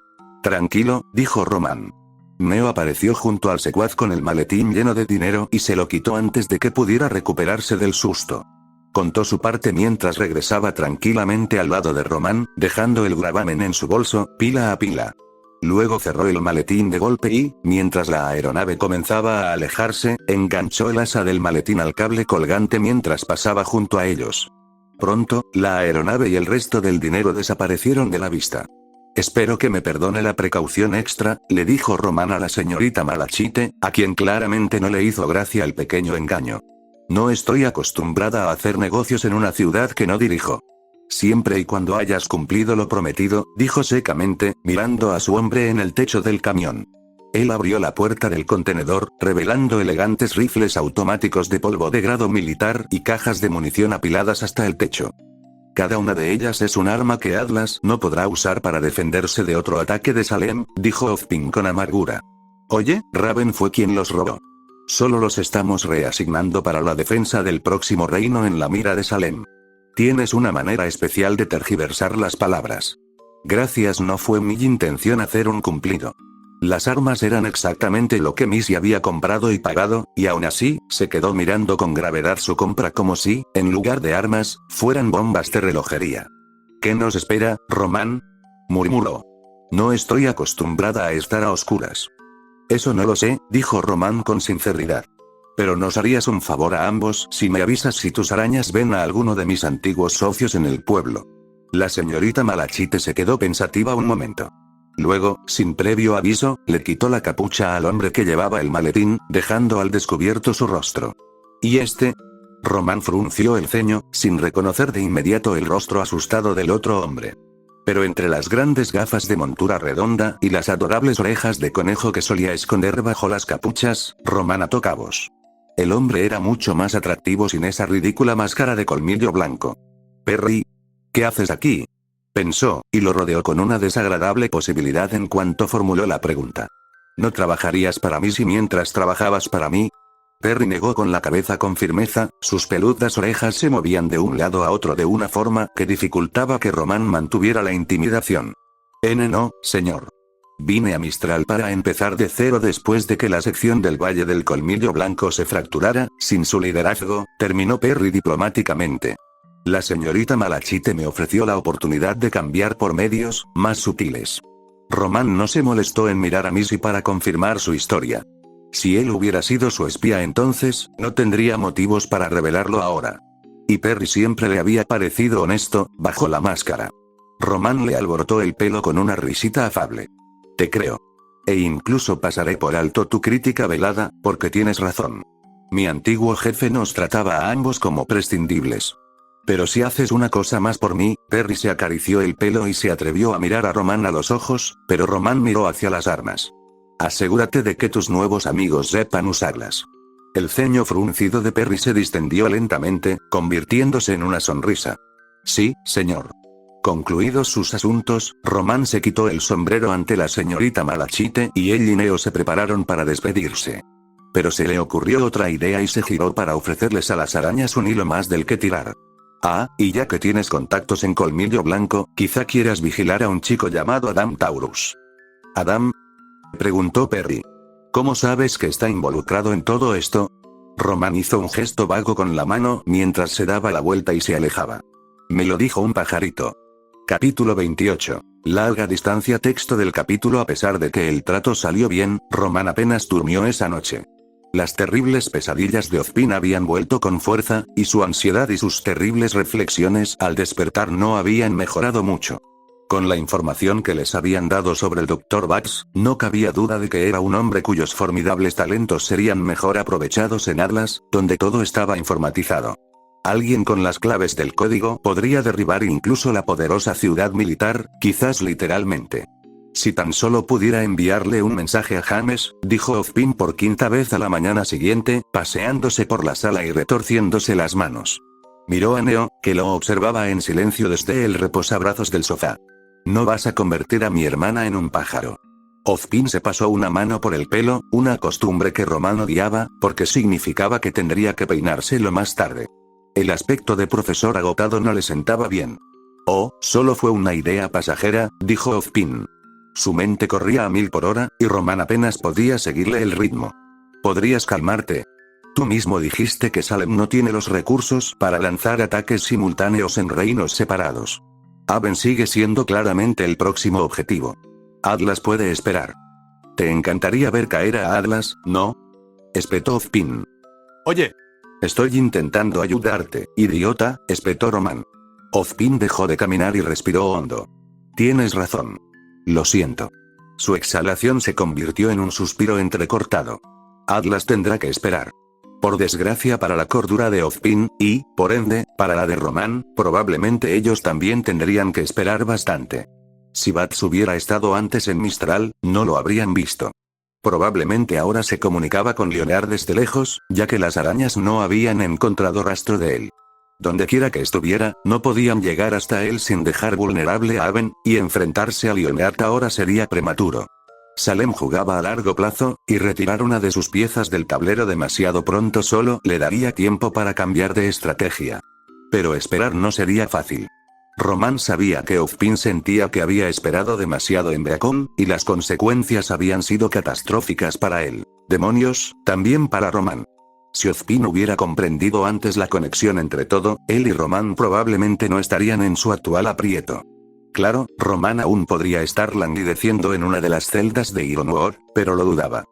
«Tranquilo», dijo Román. Neo apareció junto al secuaz con el maletín lleno de dinero y se lo quitó antes de que pudiera recuperarse del susto. Contó su parte mientras regresaba tranquilamente al lado de Román, dejando el gravamen en su bolso, pila a pila. Luego cerró el maletín de golpe y, mientras la aeronave comenzaba a alejarse, enganchó el asa del maletín al cable colgante mientras pasaba junto a ellos. Pronto, la aeronave y el resto del dinero desaparecieron de la vista. «Espero que me perdone la precaución extra», le dijo Román a la señorita Malachite, a quien claramente no le hizo gracia el pequeño engaño. «No estoy acostumbrada a hacer negocios en una ciudad que no dirijo». «Siempre y cuando hayas cumplido lo prometido», dijo secamente, mirando a su hombre en el techo del camión. Él abrió la puerta del contenedor, revelando elegantes rifles automáticos de polvo de grado militar y cajas de munición apiladas hasta el techo. «Cada una de ellas es un arma que Atlas no podrá usar para defenderse de otro ataque de Salem», dijo Ozpin con amargura. «Oye, Raven fue quien los robó. Solo los estamos reasignando para la defensa del próximo reino en la mira de Salem». Tienes una manera especial de tergiversar las palabras. Gracias, no fue mi intención hacer un cumplido. Las armas eran exactamente lo que Missy había comprado y pagado, y aún así, se quedó mirando con gravedad su compra como si, en lugar de armas, fueran bombas de relojería. «¿Qué nos espera, Román?», murmuró. «No estoy acostumbrada a estar a oscuras». «Eso no lo sé», dijo Román con sinceridad. «Pero nos harías un favor a ambos si me avisas si tus arañas ven a alguno de mis antiguos socios en el pueblo». La señorita Malachite se quedó pensativa un momento. Luego, sin previo aviso, le quitó la capucha al hombre que llevaba el maletín, dejando al descubierto su rostro. «¿Y este?». Román frunció el ceño, sin reconocer de inmediato el rostro asustado del otro hombre. Pero entre las grandes gafas de montura redonda y las adorables orejas de conejo que solía esconder bajo las capuchas, Román ató cabos. El hombre era mucho más atractivo sin esa ridícula máscara de colmillo blanco. «Perry, ¿qué haces aquí?», pensó, y lo rodeó con una desagradable posibilidad en cuanto formuló la pregunta. «¿No trabajarías para mí si mientras trabajabas para mí?». Perry negó con la cabeza con firmeza, sus peludas orejas se movían de un lado a otro de una forma que dificultaba que Román mantuviera la intimidación. «No, señor. Vine a Mistral para empezar de cero después de que la sección del Valle del Colmillo Blanco se fracturara, sin su liderazgo», terminó Perry diplomáticamente. «La señorita Malachite me ofreció la oportunidad de cambiar por medios más sutiles». Román no se molestó en mirar a Missy para confirmar su historia. Si él hubiera sido su espía entonces, no tendría motivos para revelarlo ahora. Y Perry siempre le había parecido honesto, bajo la máscara. Román le alborotó el pelo con una risita afable. Te creo. E incluso pasaré por alto tu crítica velada, porque tienes razón. Mi antiguo jefe nos trataba a ambos como prescindibles. Pero si haces una cosa más por mí, Perry se acarició el pelo y se atrevió a mirar a Román a los ojos, pero Román miró hacia las armas. Asegúrate de que tus nuevos amigos sepan usarlas. El ceño fruncido de Perry se distendió lentamente, convirtiéndose en una sonrisa. Sí, señor. Concluidos sus asuntos, Román se quitó el sombrero ante la señorita Malachite y él y Neo se prepararon para despedirse. Pero se le ocurrió otra idea y se giró para ofrecerles a las arañas un hilo más del que tirar. Ah, y ya que tienes contactos en Colmillo Blanco, quizá quieras vigilar a un chico llamado Adam Taurus. ¿Adam? Preguntó Perry. ¿Cómo sabes que está involucrado en todo esto? Román hizo un gesto vago con la mano mientras se daba la vuelta y se alejaba. Me lo dijo un pajarito. Capítulo 28. Larga distancia. Texto del capítulo. A pesar de que el trato salió bien, Román apenas durmió esa noche. Las terribles pesadillas de Ozpin habían vuelto con fuerza, y su ansiedad y sus terribles reflexiones al despertar no habían mejorado mucho. Con la información que les habían dado sobre el Dr. Bax, no cabía duda de que era un hombre cuyos formidables talentos serían mejor aprovechados en Atlas, donde todo estaba informatizado. Alguien con las claves del código podría derribar incluso la poderosa ciudad militar, quizás literalmente. Si tan solo pudiera enviarle un mensaje a James, dijo Ozpin por quinta vez a la mañana siguiente, paseándose por la sala y retorciéndose las manos. Miró a Neo, que lo observaba en silencio desde el reposabrazos del sofá. No vas a convertir a mi hermana en un pájaro. Ozpin se pasó una mano por el pelo, una costumbre que Román odiaba, porque significaba que tendría que peinárselo más tarde. El aspecto de profesor agotado no le sentaba bien. Oh, solo fue una idea pasajera, dijo Ozpin. Su mente corría a 1000 por hora, y Román apenas podía seguirle el ritmo. ¿Podrías calmarte? Tú mismo dijiste que Salem no tiene los recursos para lanzar ataques simultáneos en reinos separados. Haven sigue siendo claramente el próximo objetivo. Atlas puede esperar. ¿Te encantaría ver caer a Atlas, no? Espetó Ozpin. Oye. Estoy intentando ayudarte, idiota, espetó Román. Ozpin dejó de caminar y respiró hondo. Tienes razón. Lo siento. Su exhalación se convirtió en un suspiro entrecortado. Atlas tendrá que esperar. Por desgracia para la cordura de Ozpin, y, por ende, para la de Román, probablemente ellos también tendrían que esperar bastante. Si Bats hubiera estado antes en Mistral, no lo habrían visto. Probablemente ahora se comunicaba con Leonard desde lejos, ya que las arañas no habían encontrado rastro de él. Dondequiera que estuviera, no podían llegar hasta él sin dejar vulnerable a Haven, y enfrentarse a Leonard ahora sería prematuro. Salem jugaba a largo plazo, y retirar una de sus piezas del tablero demasiado pronto solo le daría tiempo para cambiar de estrategia. Pero esperar no sería fácil. Román sabía que Ozpin sentía que había esperado demasiado en Beacon, y las consecuencias habían sido catastróficas para él. Demonios, también para Román. Si Ozpin hubiera comprendido antes la conexión entre todo, él y Román probablemente no estarían en su actual aprieto. Claro, Román aún podría estar languideciendo en una de las celdas de Ironwood, pero lo dudaba.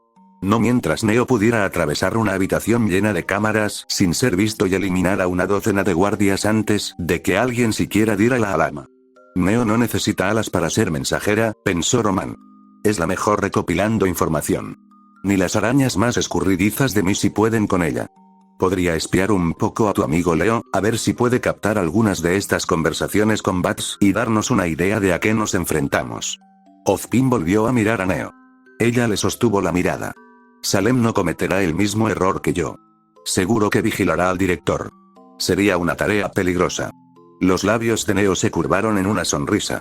No mientras Neo pudiera atravesar una habitación llena de cámaras sin ser visto y eliminar a una docena de guardias antes de que alguien siquiera diera la alarma. Neo no necesita alas para ser mensajera, pensó Román. Es la mejor recopilando información. Ni las arañas más escurridizas de Missy pueden con ella. Podría espiar un poco a tu amigo Leo, a ver si puede captar algunas de estas conversaciones con Bats y darnos una idea de a qué nos enfrentamos. Ozpin volvió a mirar a Neo. Ella le sostuvo la mirada. Salem no cometerá el mismo error que yo. Seguro que vigilará al director. Sería una tarea peligrosa. Los labios de Neo se curvaron en una sonrisa.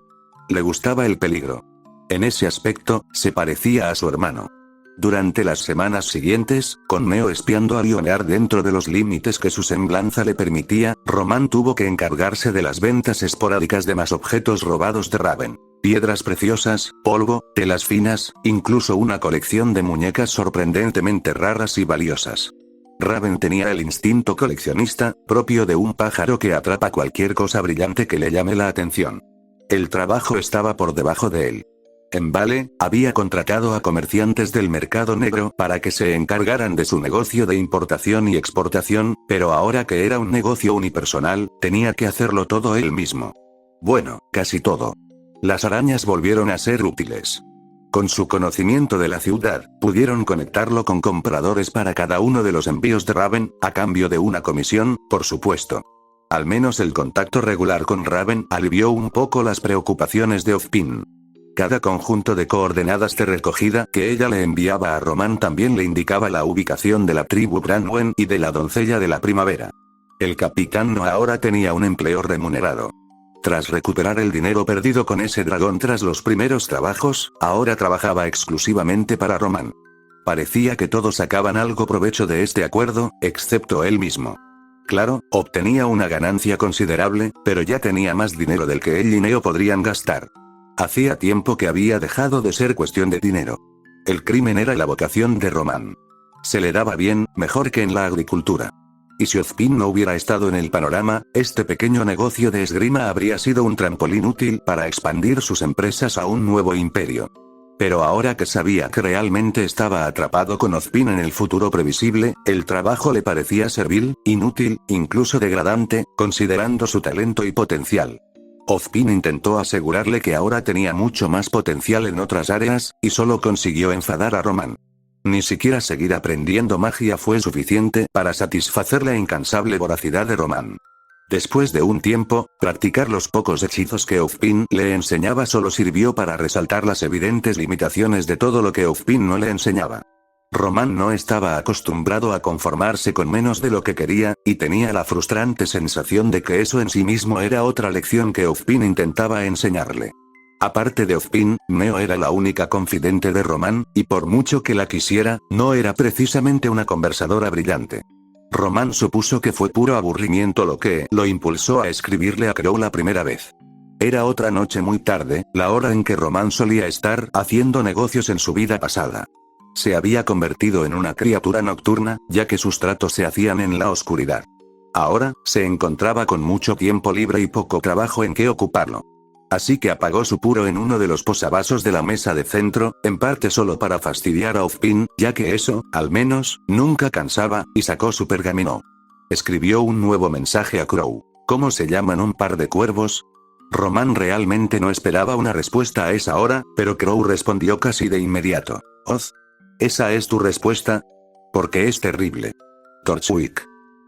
Le gustaba el peligro. En ese aspecto, se parecía a su hermano. Durante las semanas siguientes, con Neo espiando a Leonard dentro de los límites que su semblanza le permitía, Román tuvo que encargarse de las ventas esporádicas de más objetos robados de Raven. Piedras preciosas, polvo, telas finas, incluso una colección de muñecas sorprendentemente raras y valiosas. Raven tenía el instinto coleccionista, propio de un pájaro que atrapa cualquier cosa brillante que le llame la atención. El trabajo estaba por debajo de él. En Vale, había contratado a comerciantes del mercado negro para que se encargaran de su negocio de importación y exportación, pero ahora que era un negocio unipersonal, tenía que hacerlo todo él mismo. Bueno, casi todo. Las arañas volvieron a ser útiles. Con su conocimiento de la ciudad, pudieron conectarlo con compradores para cada uno de los envíos de Raven, a cambio de una comisión, por supuesto. Al menos el contacto regular con Raven alivió un poco las preocupaciones de Ozpin. Cada conjunto de coordenadas de recogida que ella le enviaba a Román también le indicaba la ubicación de la tribu Branwen y de la doncella de la primavera. El capitán No ahora tenía un empleo remunerado. Tras recuperar el dinero perdido con ese dragón tras los primeros trabajos, ahora trabajaba exclusivamente para Román. Parecía que todos sacaban algo provecho de este acuerdo, excepto él mismo. Claro, obtenía una ganancia considerable, pero ya tenía más dinero del que él y Neo podrían gastar. Hacía tiempo que había dejado de ser cuestión de dinero. El crimen era la vocación de Román. Se le daba bien, mejor que en la agricultura. Y si Ozpin no hubiera estado en el panorama, este pequeño negocio de esgrima habría sido un trampolín útil para expandir sus empresas a un nuevo imperio. Pero ahora que sabía que realmente estaba atrapado con Ozpin en el futuro previsible, el trabajo le parecía servil, inútil, incluso degradante, considerando su talento y potencial. Ozpin intentó asegurarle que ahora tenía mucho más potencial en otras áreas, y solo consiguió enfadar a Román. Ni siquiera seguir aprendiendo magia fue suficiente para satisfacer la incansable voracidad de Román. Después de un tiempo, practicar los pocos hechizos que Ozpin le enseñaba solo sirvió para resaltar las evidentes limitaciones de todo lo que Ozpin no le enseñaba. Román no estaba acostumbrado a conformarse con menos de lo que quería, y tenía la frustrante sensación de que eso en sí mismo era otra lección que Ozpin intentaba enseñarle. Aparte de Ozpin, Neo era la única confidente de Román, y por mucho que la quisiera, no era precisamente una conversadora brillante. Román supuso que fue puro aburrimiento lo que lo impulsó a escribirle a Crow la primera vez. Era otra noche muy tarde, la hora en que Román solía estar haciendo negocios en su vida pasada. Se había convertido en una criatura nocturna, ya que sus tratos se hacían en la oscuridad. Ahora, se encontraba con mucho tiempo libre y poco trabajo en qué ocuparlo. Así que apagó su puro en uno de los posavasos de la mesa de centro, en parte solo para fastidiar a Ozpin, ya que eso, al menos, nunca cansaba, y sacó su pergamino. Escribió un nuevo mensaje a Crow. ¿Cómo se llaman un par de cuervos? Román realmente no esperaba una respuesta a esa hora, pero Crow respondió casi de inmediato. Oz. ¿Esa es tu respuesta? Porque es terrible. Torchwick.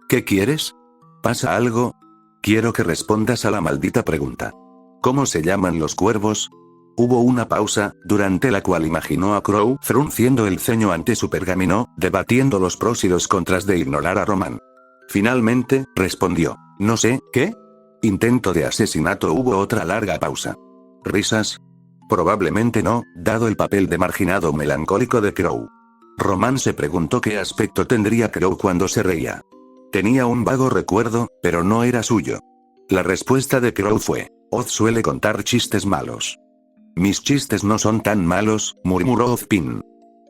¿Qué quieres? ¿Pasa algo? Quiero que respondas a la maldita pregunta. ¿Cómo se llaman los cuervos? Hubo una pausa, durante la cual imaginó a Crow frunciendo el ceño ante su pergamino, debatiendo los pros y los contras de ignorar a Román. Finalmente, respondió. No sé, ¿qué? Intento de asesinato. Hubo otra larga pausa. ¿Risas? Probablemente no, dado el papel de marginado melancólico de Crow. Román se preguntó qué aspecto tendría Crow cuando se reía. Tenía un vago recuerdo, pero no era suyo. La respuesta de Crow fue: Oz suele contar chistes malos. Mis chistes no son tan malos, murmuró Ozpin.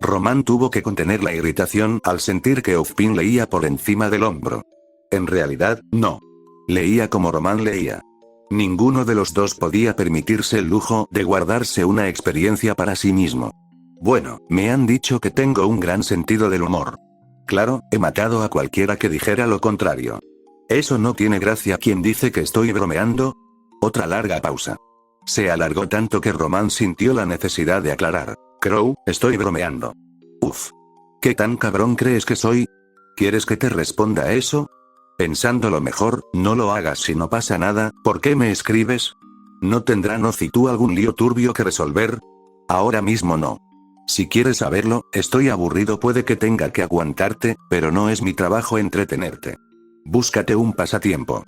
Román tuvo que contener la irritación al sentir que Ozpin leía por encima del hombro. En realidad, no. Leía como Román leía. Ninguno de los dos podía permitirse el lujo de guardarse una experiencia para sí mismo. Bueno, me han dicho que tengo un gran sentido del humor. Claro, he matado a cualquiera que dijera lo contrario. ¿Eso no tiene gracia? ¿Quién dice que estoy bromeando? Otra larga pausa. Se alargó tanto que Román sintió la necesidad de aclarar. Crow, estoy bromeando. Uf. ¿Qué tan cabrón crees que soy? ¿Quieres que te responda a eso? Pensándolo mejor, no lo hagas si no pasa nada. ¿Por qué me escribes? ¿No tendrán Oz y tú algún lío turbio que resolver? Ahora mismo no. Si quieres saberlo, estoy aburrido. Puede que tenga que aguantarte, pero no es mi trabajo entretenerte. Búscate un pasatiempo.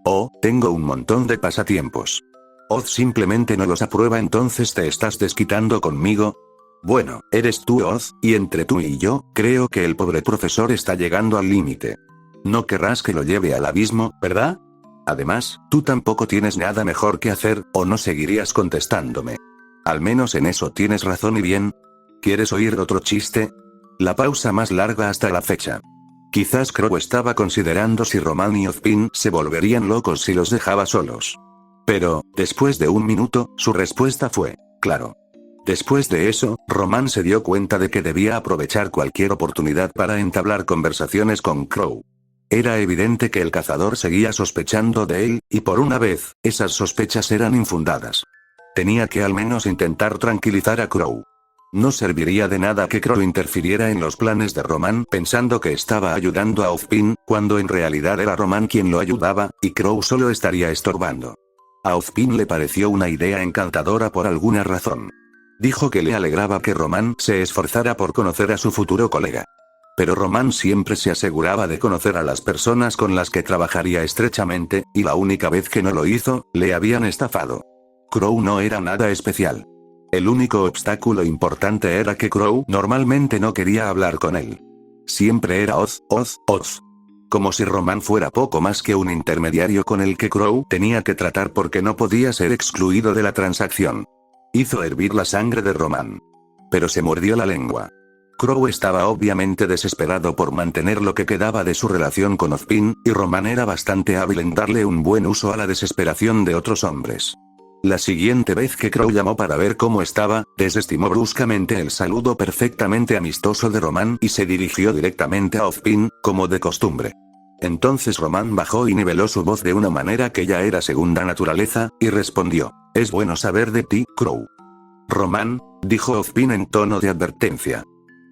Oh, tengo un montón de pasatiempos. Oz simplemente no los aprueba. ¿Entonces te estás desquitando conmigo? Bueno, eres tú Oz, y entre tú y yo, creo que el pobre profesor está llegando al límite. No querrás que lo lleve al abismo, ¿verdad? Además, tú tampoco tienes nada mejor que hacer, o no seguirías contestándome. Al menos en eso tienes razón. Y bien. ¿Quieres oír otro chiste? La pausa más larga hasta la fecha. Quizás Crow estaba considerando si Román y Ozpin se volverían locos si los dejaba solos. Pero, después de un minuto, su respuesta fue: claro. Después de eso, Roman se dio cuenta de que debía aprovechar cualquier oportunidad para entablar conversaciones con Crow. Era evidente que el cazador seguía sospechando de él, y por una vez, esas sospechas eran infundadas. Tenía que al menos intentar tranquilizar a Crow. No serviría de nada que Crow interfiriera en los planes de Roman pensando que estaba ayudando a Ozpin, cuando en realidad era Roman quien lo ayudaba, y Crow solo estaría estorbando. A Ozpin le pareció una idea encantadora por alguna razón. Dijo que le alegraba que Roman se esforzara por conocer a su futuro colega. Pero Roman siempre se aseguraba de conocer a las personas con las que trabajaría estrechamente, y la única vez que no lo hizo, le habían estafado. Crow no era nada especial. El único obstáculo importante era que Crow normalmente no quería hablar con él. Siempre era Oz. Como si Roman fuera poco más que un intermediario con el que Crow tenía que tratar porque no podía ser excluido de la transacción. Hizo hervir la sangre de Roman. Pero se mordió la lengua. Crow estaba obviamente desesperado por mantener lo que quedaba de su relación con Ozpin, y Roman era bastante hábil en darle un buen uso a la desesperación de otros hombres. La siguiente vez que Crow llamó para ver cómo estaba, desestimó bruscamente el saludo perfectamente amistoso de Roman y se dirigió directamente a Ozpin, como de costumbre. Entonces Roman bajó y niveló su voz de una manera que ya era segunda naturaleza, y respondió: «Es bueno saber de ti, Crow». «Roman», dijo Ozpin en tono de advertencia.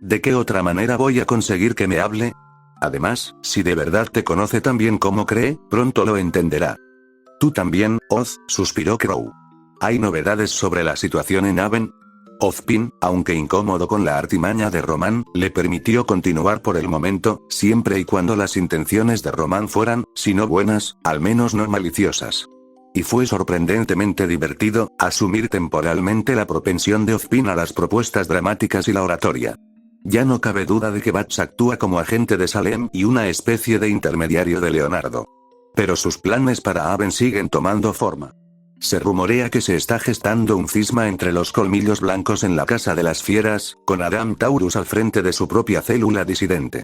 «¿De qué otra manera voy a conseguir que me hable? Además, si de verdad te conoce tan bien como cree, pronto lo entenderá». «Tú también, Oz», suspiró Crow. «¿Hay novedades sobre la situación en Haven?» Ozpin, aunque incómodo con la artimaña de Roman, le permitió continuar por el momento, siempre y cuando las intenciones de Roman fueran, si no buenas, al menos no maliciosas. Y fue sorprendentemente divertido asumir temporalmente la propensión de Ozpin a las propuestas dramáticas y la oratoria. Ya no cabe duda de que Bats actúa como agente de Salem y una especie de intermediario de Leonardo. Pero sus planes para Haven siguen tomando forma. Se rumorea que se está gestando un cisma entre los colmillos blancos en la Casa de las Fieras, con Adam Taurus al frente de su propia célula disidente.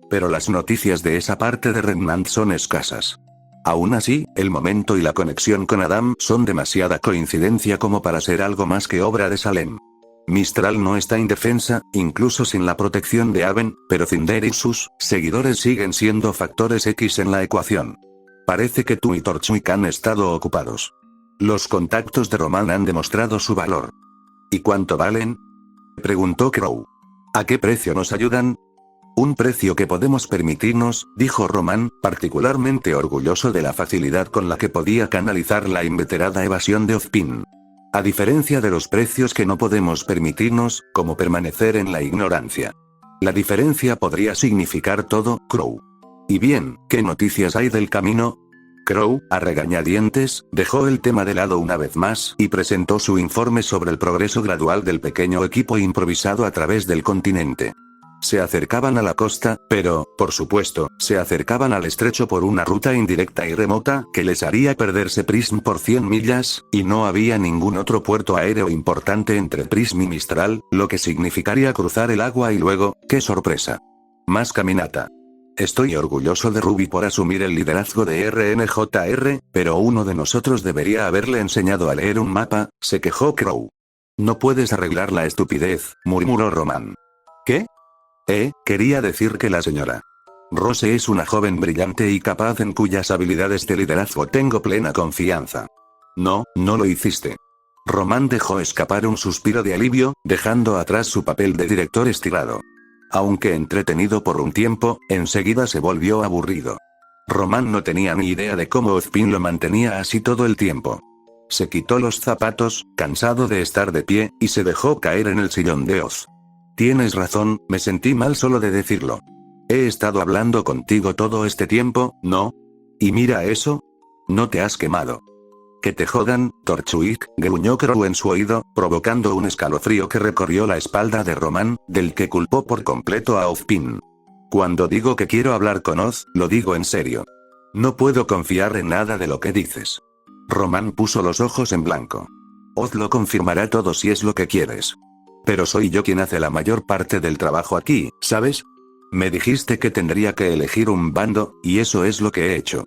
Pero las noticias de esa parte de Remnant son escasas. Aún así, el momento y la conexión con Adam son demasiada coincidencia como para ser algo más que obra de Salem. Mistral no está indefensa, incluso sin la protección de Haven, pero Cinder y sus seguidores siguen siendo factores X en la ecuación. Parece que tú y Torchwick han estado ocupados. Los contactos de Roman han demostrado su valor. ¿Y cuánto valen?, preguntó Crow. ¿A qué precio nos ayudan? Un precio que podemos permitirnos, dijo Roman, particularmente orgulloso de la facilidad con la que podía canalizar la inveterada evasión de Ozpin. A diferencia de los precios que no podemos permitirnos, como permanecer en la ignorancia. La diferencia podría significar todo, Crow. Y bien, ¿qué noticias hay del camino? Crow, a regañadientes, dejó el tema de lado una vez más y presentó su informe sobre el progreso gradual del pequeño equipo improvisado a través del continente. Se acercaban a la costa, pero, por supuesto, se acercaban al estrecho por una ruta indirecta y remota que les haría perderse Prism por 100 millas, y no había ningún otro puerto aéreo importante entre Prism y Mistral, lo que significaría cruzar el agua y luego, ¡qué sorpresa! Más caminata. Estoy orgulloso de Ruby por asumir el liderazgo de RNJR, pero uno de nosotros debería haberle enseñado a leer un mapa, se quejó Crow. No puedes arreglar la estupidez, murmuró Roman. ¿Qué? Quería decir que la señora Rose es una joven brillante y capaz en cuyas habilidades de liderazgo tengo plena confianza. No, no lo hiciste. Roman dejó escapar un suspiro de alivio, dejando atrás su papel de director estirado. Aunque entretenido por un tiempo, enseguida se volvió aburrido. Roman no tenía ni idea de cómo Ozpin lo mantenía así todo el tiempo. Se quitó los zapatos, cansado de estar de pie, y se dejó caer en el sillón de Oz. Tienes razón, me sentí mal solo de decirlo. He estado hablando contigo todo este tiempo, ¿no? Y mira eso. No te has quemado. Que te jodan, Torchwick, gruñó Crow en su oído, provocando un escalofrío que recorrió la espalda de Roman, del que culpó por completo a Ozpin. Cuando digo que quiero hablar con Oz, lo digo en serio. No puedo confiar en nada de lo que dices. Roman puso los ojos en blanco. Oz lo confirmará todo si es lo que quieres. Pero soy yo quien hace la mayor parte del trabajo aquí, ¿sabes? Me dijiste que tendría que elegir un bando, y eso es lo que he hecho.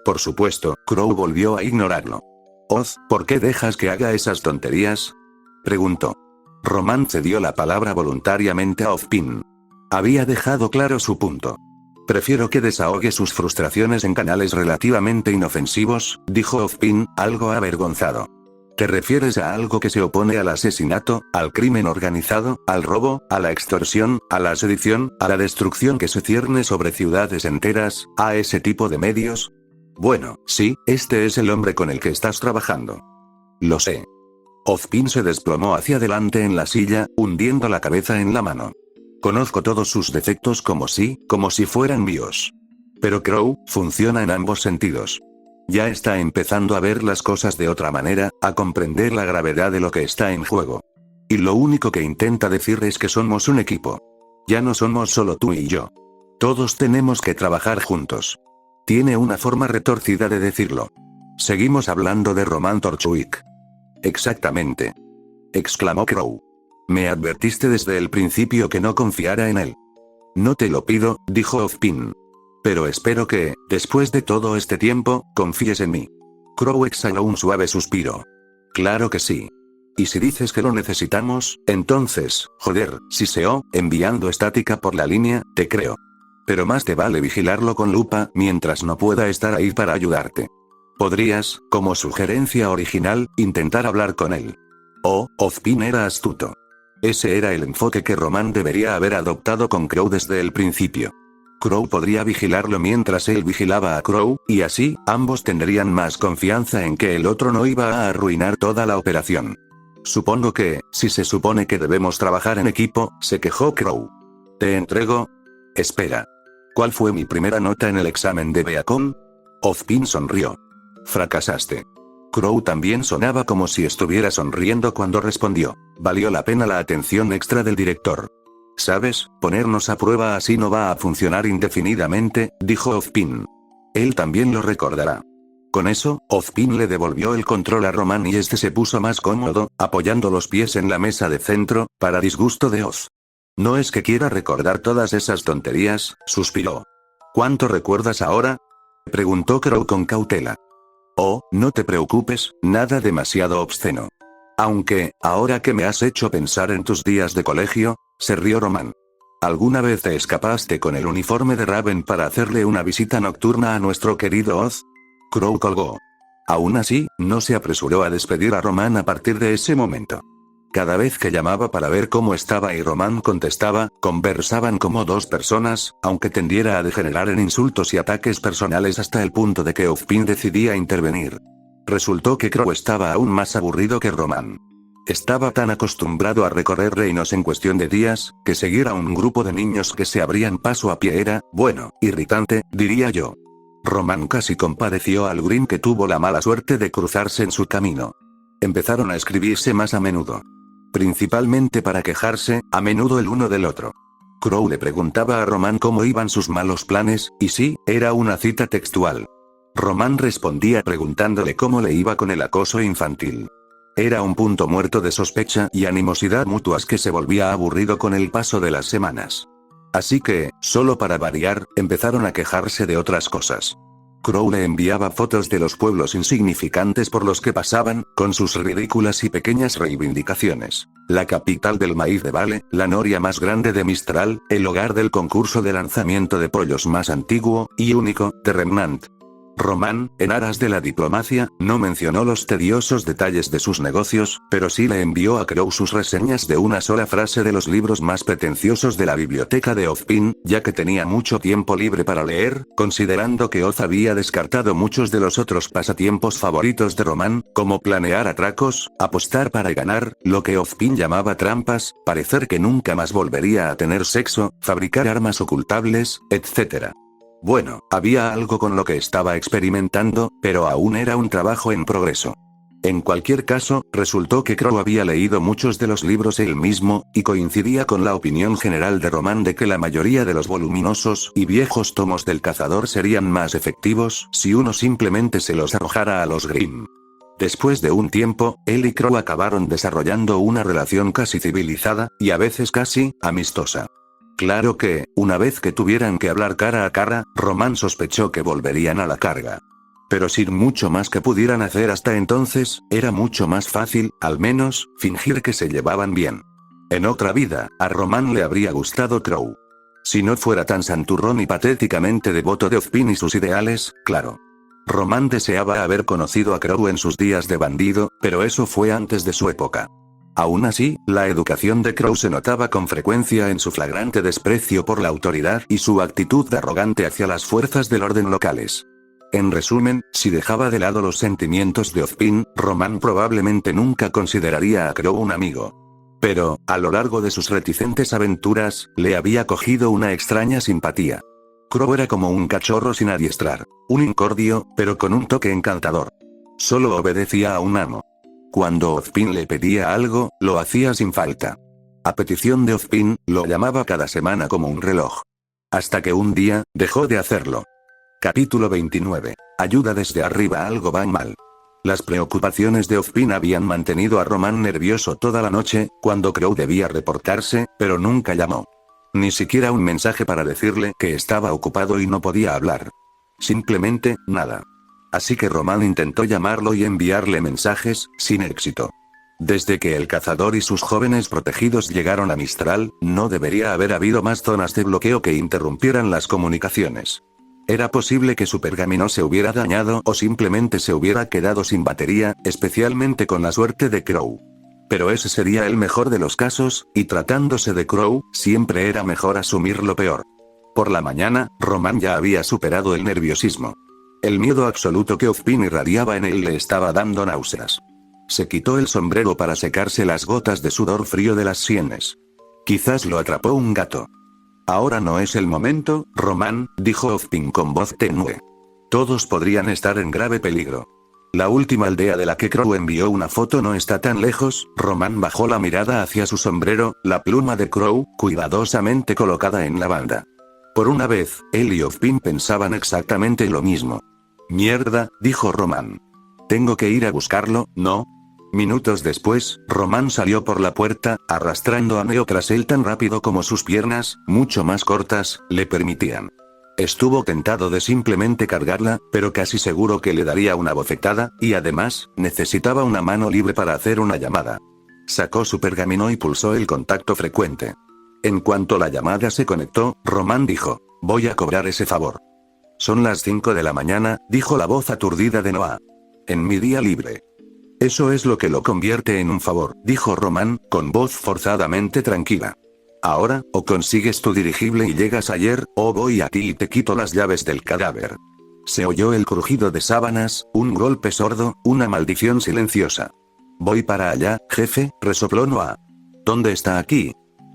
Por supuesto, Crow volvió a ignorarlo. Oz, ¿por qué dejas que haga esas tonterías?, preguntó. Román cedió la palabra voluntariamente a Ozpin. Había dejado claro su punto. Prefiero que desahogue sus frustraciones en canales relativamente inofensivos, dijo Ozpin, algo avergonzado. ¿Te refieres a algo que se opone al asesinato, al crimen organizado, al robo, a la extorsión, a la sedición, a la destrucción que se cierne sobre ciudades enteras, a ese tipo de medios? Bueno, sí, este es el hombre con el que estás trabajando. Lo sé. Ozpin se desplomó hacia adelante en la silla, hundiendo la cabeza en la mano. Conozco todos sus defectos como si fueran míos. Pero Crow funciona en ambos sentidos. Ya está empezando a ver las cosas de otra manera, a comprender la gravedad de lo que está en juego. Y lo único que intenta decir es que somos un equipo. Ya no somos solo tú y yo. Todos tenemos que trabajar juntos. Tiene una forma retorcida de decirlo. Seguimos hablando de Román Torchwick. Exactamente. Exclamó Crow. Me advertiste desde el principio que no confiara en él. No te lo pido, dijo Ozpin. Pero espero que, después de todo este tiempo, confíes en mí. Crow exhaló un suave suspiro. Claro que sí. Y si dices que lo necesitamos, entonces, joder, si SEO, enviando estática por la línea, te creo. Pero más te vale vigilarlo con lupa, mientras no pueda estar ahí para ayudarte. Podrías, como sugerencia original, intentar hablar con él. Ozpin era astuto. Ese era el enfoque que Román debería haber adoptado con Crow desde el principio. Crow podría vigilarlo mientras él vigilaba a Crow, y así, ambos tendrían más confianza en que el otro no iba a arruinar toda la operación. Supongo que, si se supone que debemos trabajar en equipo, se quejó Crow. ¿Te entrego? Espera. ¿Cuál fue mi primera nota en el examen de Beacon? Ozpin sonrió. Fracasaste. Crow también sonaba como si estuviera sonriendo cuando respondió. Valió la pena la atención extra del director. ¿Sabes? Ponernos a prueba así no va a funcionar indefinidamente, dijo Ozpin. Él también lo recordará. Con eso, Ozpin le devolvió el control a Román y este se puso más cómodo, apoyando los pies en la mesa de centro, para disgusto de Oz. No es que quiera recordar todas esas tonterías, suspiró. ¿Cuánto recuerdas ahora? Preguntó Crow con cautela. No te preocupes, nada demasiado obsceno. Aunque, ahora que me has hecho pensar en tus días de colegio, se rió Román. ¿Alguna vez te escapaste con el uniforme de Raven para hacerle una visita nocturna a nuestro querido Oz? Crow colgó. Aún así, no se apresuró a despedir a Román a partir de ese momento. Cada vez que llamaba para ver cómo estaba y Román contestaba, conversaban como dos personas, aunque tendiera a degenerar en insultos y ataques personales hasta el punto de que Ozpin decidía intervenir. Resultó que Crow estaba aún más aburrido que Román. Estaba tan acostumbrado a recorrer reinos en cuestión de días, que seguir a un grupo de niños que se abrían paso a pie era, bueno, irritante, diría yo. Román casi compadeció al Green que tuvo la mala suerte de cruzarse en su camino. Empezaron a escribirse más a menudo. Principalmente para quejarse, a menudo el uno del otro. Crow le preguntaba a Román cómo iban sus malos planes, y sí, era una cita textual. Román respondía preguntándole cómo le iba con el acoso infantil. Era un punto muerto de sospecha y animosidad mutuas que se volvía aburrido con el paso de las semanas. Así que, solo para variar, empezaron a quejarse de otras cosas. Crow le enviaba fotos de los pueblos insignificantes por los que pasaban, con sus ridículas y pequeñas reivindicaciones. La capital del maíz de Vale, la noria más grande de Mistral, el hogar del concurso de lanzamiento de pollos más antiguo, y único, de Remnant. Román, en aras de la diplomacia, no mencionó los tediosos detalles de sus negocios, pero sí le envió a Crow sus reseñas de una sola frase de los libros más pretenciosos de la biblioteca de Ozpin, ya que tenía mucho tiempo libre para leer, considerando que Oz había descartado muchos de los otros pasatiempos favoritos de Román, como planear atracos, apostar para ganar, lo que Ozpin llamaba trampas, parecer que nunca más volvería a tener sexo, fabricar armas ocultables, etc. Bueno, había algo con lo que estaba experimentando, pero aún era un trabajo en progreso. En cualquier caso, resultó que Crow había leído muchos de los libros él mismo, y coincidía con la opinión general de Román de que la mayoría de los voluminosos y viejos tomos del cazador serían más efectivos si uno simplemente se los arrojara a los Grimm. Después de un tiempo, él y Crow acabaron desarrollando una relación casi civilizada, y a veces casi amistosa. Claro que, una vez que tuvieran que hablar cara a cara, Román sospechó que volverían a la carga. Pero sin mucho más que pudieran hacer hasta entonces, era mucho más fácil, al menos, fingir que se llevaban bien. En otra vida, a Román le habría gustado Crow. Si no fuera tan santurrón y patéticamente devoto de Ozpin y sus ideales, claro. Román deseaba haber conocido a Crow en sus días de bandido, pero eso fue antes de su época. Aún así, la educación de Crow se notaba con frecuencia en su flagrante desprecio por la autoridad y su actitud arrogante hacia las fuerzas del orden locales. En resumen, si dejaba de lado los sentimientos de Ozpin, Román probablemente nunca consideraría a Crow un amigo. Pero, a lo largo de sus reticentes aventuras, le había cogido una extraña simpatía. Crow era como un cachorro sin adiestrar, un incordio, pero con un toque encantador. Solo obedecía a un amo. Cuando Ozpin le pedía algo, lo hacía sin falta. A petición de Ozpin, lo llamaba cada semana como un reloj. Hasta que un día, dejó de hacerlo. Capítulo 29. Ayuda desde arriba. Algo va mal. Las preocupaciones de Ozpin habían mantenido a Román nervioso toda la noche, cuando Crow debía reportarse, pero nunca llamó. Ni siquiera un mensaje para decirle que estaba ocupado y no podía hablar. Simplemente, nada. Así que Román intentó llamarlo y enviarle mensajes, sin éxito. Desde que el cazador y sus jóvenes protegidos llegaron a Mistral, no debería haber habido más zonas de bloqueo que interrumpieran las comunicaciones. Era posible que su pergamino se hubiera dañado o simplemente se hubiera quedado sin batería, especialmente con la suerte de Crow. Pero ese sería el mejor de los casos, y tratándose de Crow, siempre era mejor asumir lo peor. Por la mañana, Román ya había superado el nerviosismo. El miedo absoluto que Ozpin irradiaba en él le estaba dando náuseas. Se quitó el sombrero para secarse las gotas de sudor frío de las sienes. Quizás lo atrapó un gato. Ahora no es el momento, Román, dijo Ozpin con voz tenue. Todos podrían estar en grave peligro. La última aldea de la que Crow envió una foto no está tan lejos. Román bajó la mirada hacia su sombrero, la pluma de Crow, cuidadosamente colocada en la banda. Por una vez, él y Ozpin pensaban exactamente lo mismo. Mierda, dijo Román. Tengo que ir a buscarlo, ¿no? Minutos después, Román salió por la puerta, arrastrando a Neo tras él tan rápido como sus piernas, mucho más cortas, le permitían. Estuvo tentado de simplemente cargarla, pero casi seguro que le daría una bofetada, y además, necesitaba una mano libre para hacer una llamada. Sacó su pergamino y pulsó el contacto frecuente. En cuanto la llamada se conectó, Román dijo, voy a cobrar ese favor. Son las 5 de la mañana, dijo la voz aturdida de Noah. En mi día libre. Eso es lo que lo convierte en un favor, dijo Román, con voz forzadamente tranquila. Ahora, o consigues tu dirigible y llegas ayer, o voy a ti y te quito las llaves del cadáver. Se oyó el crujido de sábanas, un golpe sordo, una maldición silenciosa. Voy para allá, jefe, resopló Noah. ¿Dónde está aquí?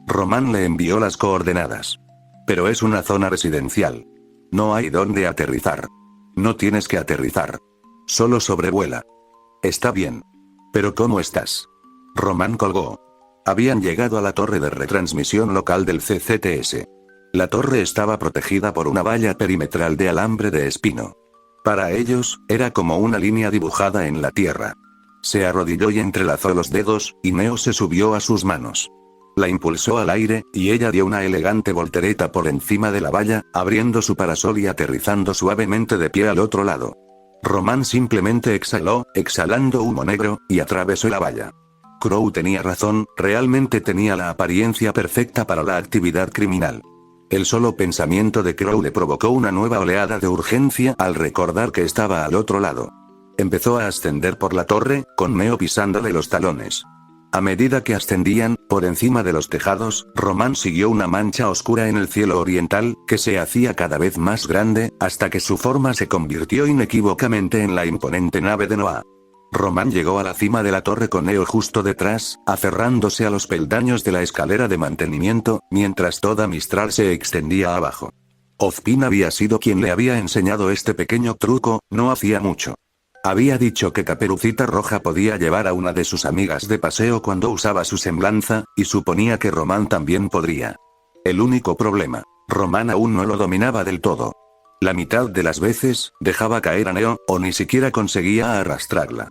Román le envió las coordenadas. Pero es una zona residencial. No hay dónde aterrizar. No tienes que aterrizar. Solo sobrevuela. Está bien. ¿Pero cómo estás? Román colgó. Habían llegado a la torre de retransmisión local del CCTS. La torre estaba protegida por una valla perimetral de alambre de espino. Para ellos, era como una línea dibujada en la tierra. Se arrodilló y entrelazó los dedos, y Neo se subió a sus manos. La impulsó al aire, y ella dio una elegante voltereta por encima de la valla, abriendo su parasol y aterrizando suavemente de pie al otro lado. Román simplemente exhaló, exhalando humo negro, y atravesó la valla. Crow tenía razón, realmente tenía la apariencia perfecta para la actividad criminal. El solo pensamiento de Crow le provocó una nueva oleada de urgencia al recordar que estaba al otro lado. Empezó a ascender por la torre, con Neo pisándole los talones. A medida que ascendían, por encima de los tejados, Román siguió una mancha oscura en el cielo oriental, que se hacía cada vez más grande, hasta que su forma se convirtió inequívocamente en la imponente nave de Noah. Román llegó a la cima de la torre con Neo justo detrás, aferrándose a los peldaños de la escalera de mantenimiento, mientras toda Mistral se extendía abajo. Ozpin había sido quien le había enseñado este pequeño truco, no hacía mucho. Había dicho que Caperucita Roja podía llevar a una de sus amigas de paseo cuando usaba su semblanza, y suponía que Román también podría. El único problema, Román aún no lo dominaba del todo. La mitad de las veces, dejaba caer a Neo, o ni siquiera conseguía arrastrarla.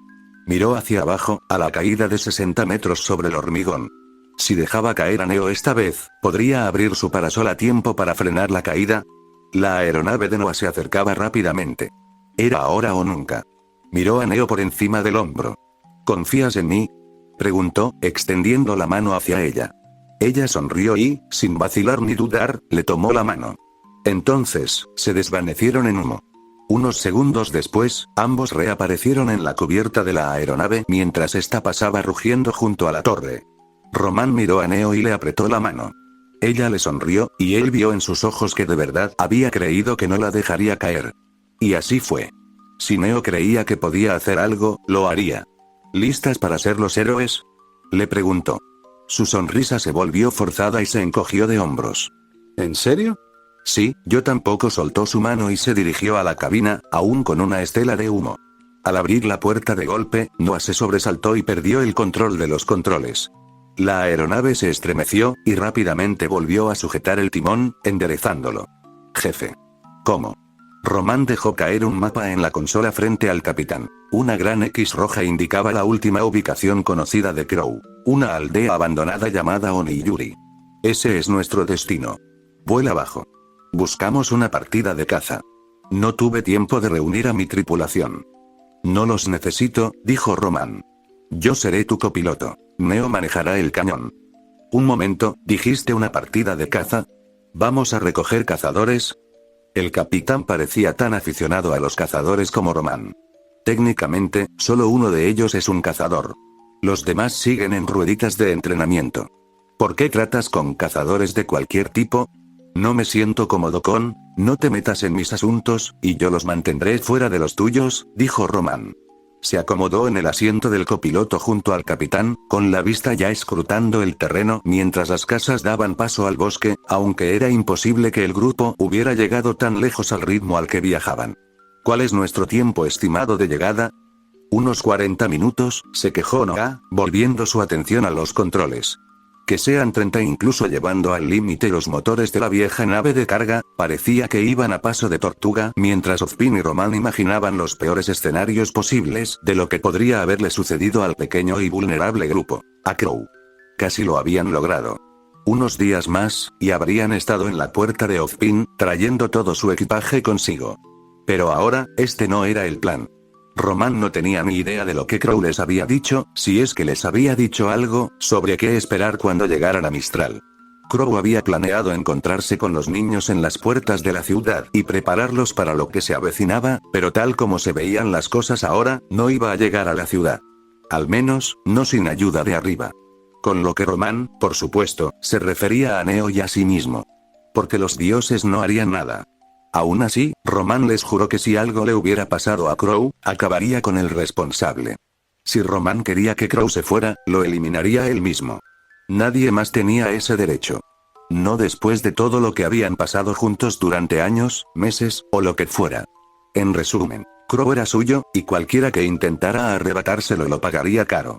Miró hacia abajo, a la caída de 60 metros sobre el hormigón. Si dejaba caer a Neo esta vez, ¿podría abrir su parasol a tiempo para frenar la caída? La aeronave de Noah se acercaba rápidamente. Era ahora o nunca. Miró a Neo por encima del hombro. ¿Confías en mí?, preguntó, extendiendo la mano hacia ella. Ella sonrió y, sin vacilar ni dudar, le tomó la mano. Entonces, se desvanecieron en humo. Unos segundos después, ambos reaparecieron en la cubierta de la aeronave mientras ésta pasaba rugiendo junto a la torre. Román miró a Neo y le apretó la mano. Ella le sonrió, y él vio en sus ojos que de verdad había creído que no la dejaría caer. Y así fue. Si Neo creía que podía hacer algo, lo haría. ¿Listas para ser los héroes?, le preguntó. Su sonrisa se volvió forzada y se encogió de hombros. ¿En serio? Sí, yo tampoco. Soltó su mano y se dirigió a la cabina, aún con una estela de humo. Al abrir la puerta de golpe, Noah se sobresaltó y perdió el control de los controles. La aeronave se estremeció, y rápidamente volvió a sujetar el timón, enderezándolo. Jefe. ¿Cómo? Román dejó caer un mapa en la consola frente al capitán. Una gran X roja indicaba la última ubicación conocida de Crow. Una aldea abandonada llamada Oniyuri. Ese es nuestro destino. Vuela abajo. Buscamos una partida de caza. No tuve tiempo de reunir a mi tripulación. No los necesito, dijo Román. Yo seré tu copiloto. Neo manejará el cañón. Un momento, ¿dijiste una partida de caza? ¿Vamos a recoger cazadores? El capitán parecía tan aficionado a los cazadores como Román. Técnicamente, solo uno de ellos es un cazador. Los demás siguen en rueditas de entrenamiento. ¿Por qué tratas con cazadores de cualquier tipo? No me siento cómodo con, no te metas en mis asuntos, y yo los mantendré fuera de los tuyos, dijo Román. Se acomodó en el asiento del copiloto junto al capitán, con la vista ya escrutando el terreno mientras las casas daban paso al bosque, aunque era imposible que el grupo hubiera llegado tan lejos al ritmo al que viajaban. ¿Cuál es nuestro tiempo estimado de llegada? Unos 40 minutos, se quejó Noah, volviendo su atención a los controles. Que sean 30 incluso llevando al límite los motores de la vieja nave de carga, parecía que iban a paso de tortuga mientras Ozpin y Román imaginaban los peores escenarios posibles de lo que podría haberle sucedido al pequeño y vulnerable grupo, a Crow. Casi lo habían logrado. Unos días más, y habrían estado en la puerta de Ozpin, trayendo todo su equipaje consigo. Pero ahora, este no era el plan. Román no tenía ni idea de lo que Crow les había dicho, si es que les había dicho algo, sobre qué esperar cuando llegaran a Mistral. Crow había planeado encontrarse con los niños en las puertas de la ciudad y prepararlos para lo que se avecinaba, pero tal como se veían las cosas ahora, no iba a llegar a la ciudad. Al menos, no sin ayuda de arriba. Con lo que Román, por supuesto, se refería a Neo y a sí mismo. Porque los dioses no harían nada. Aún así, Román les juró que si algo le hubiera pasado a Crow, acabaría con el responsable. Si Román quería que Crow se fuera, lo eliminaría él mismo. Nadie más tenía ese derecho. No después de todo lo que habían pasado juntos durante años, meses, o lo que fuera. En resumen, Crow era suyo, y cualquiera que intentara arrebatárselo lo pagaría caro.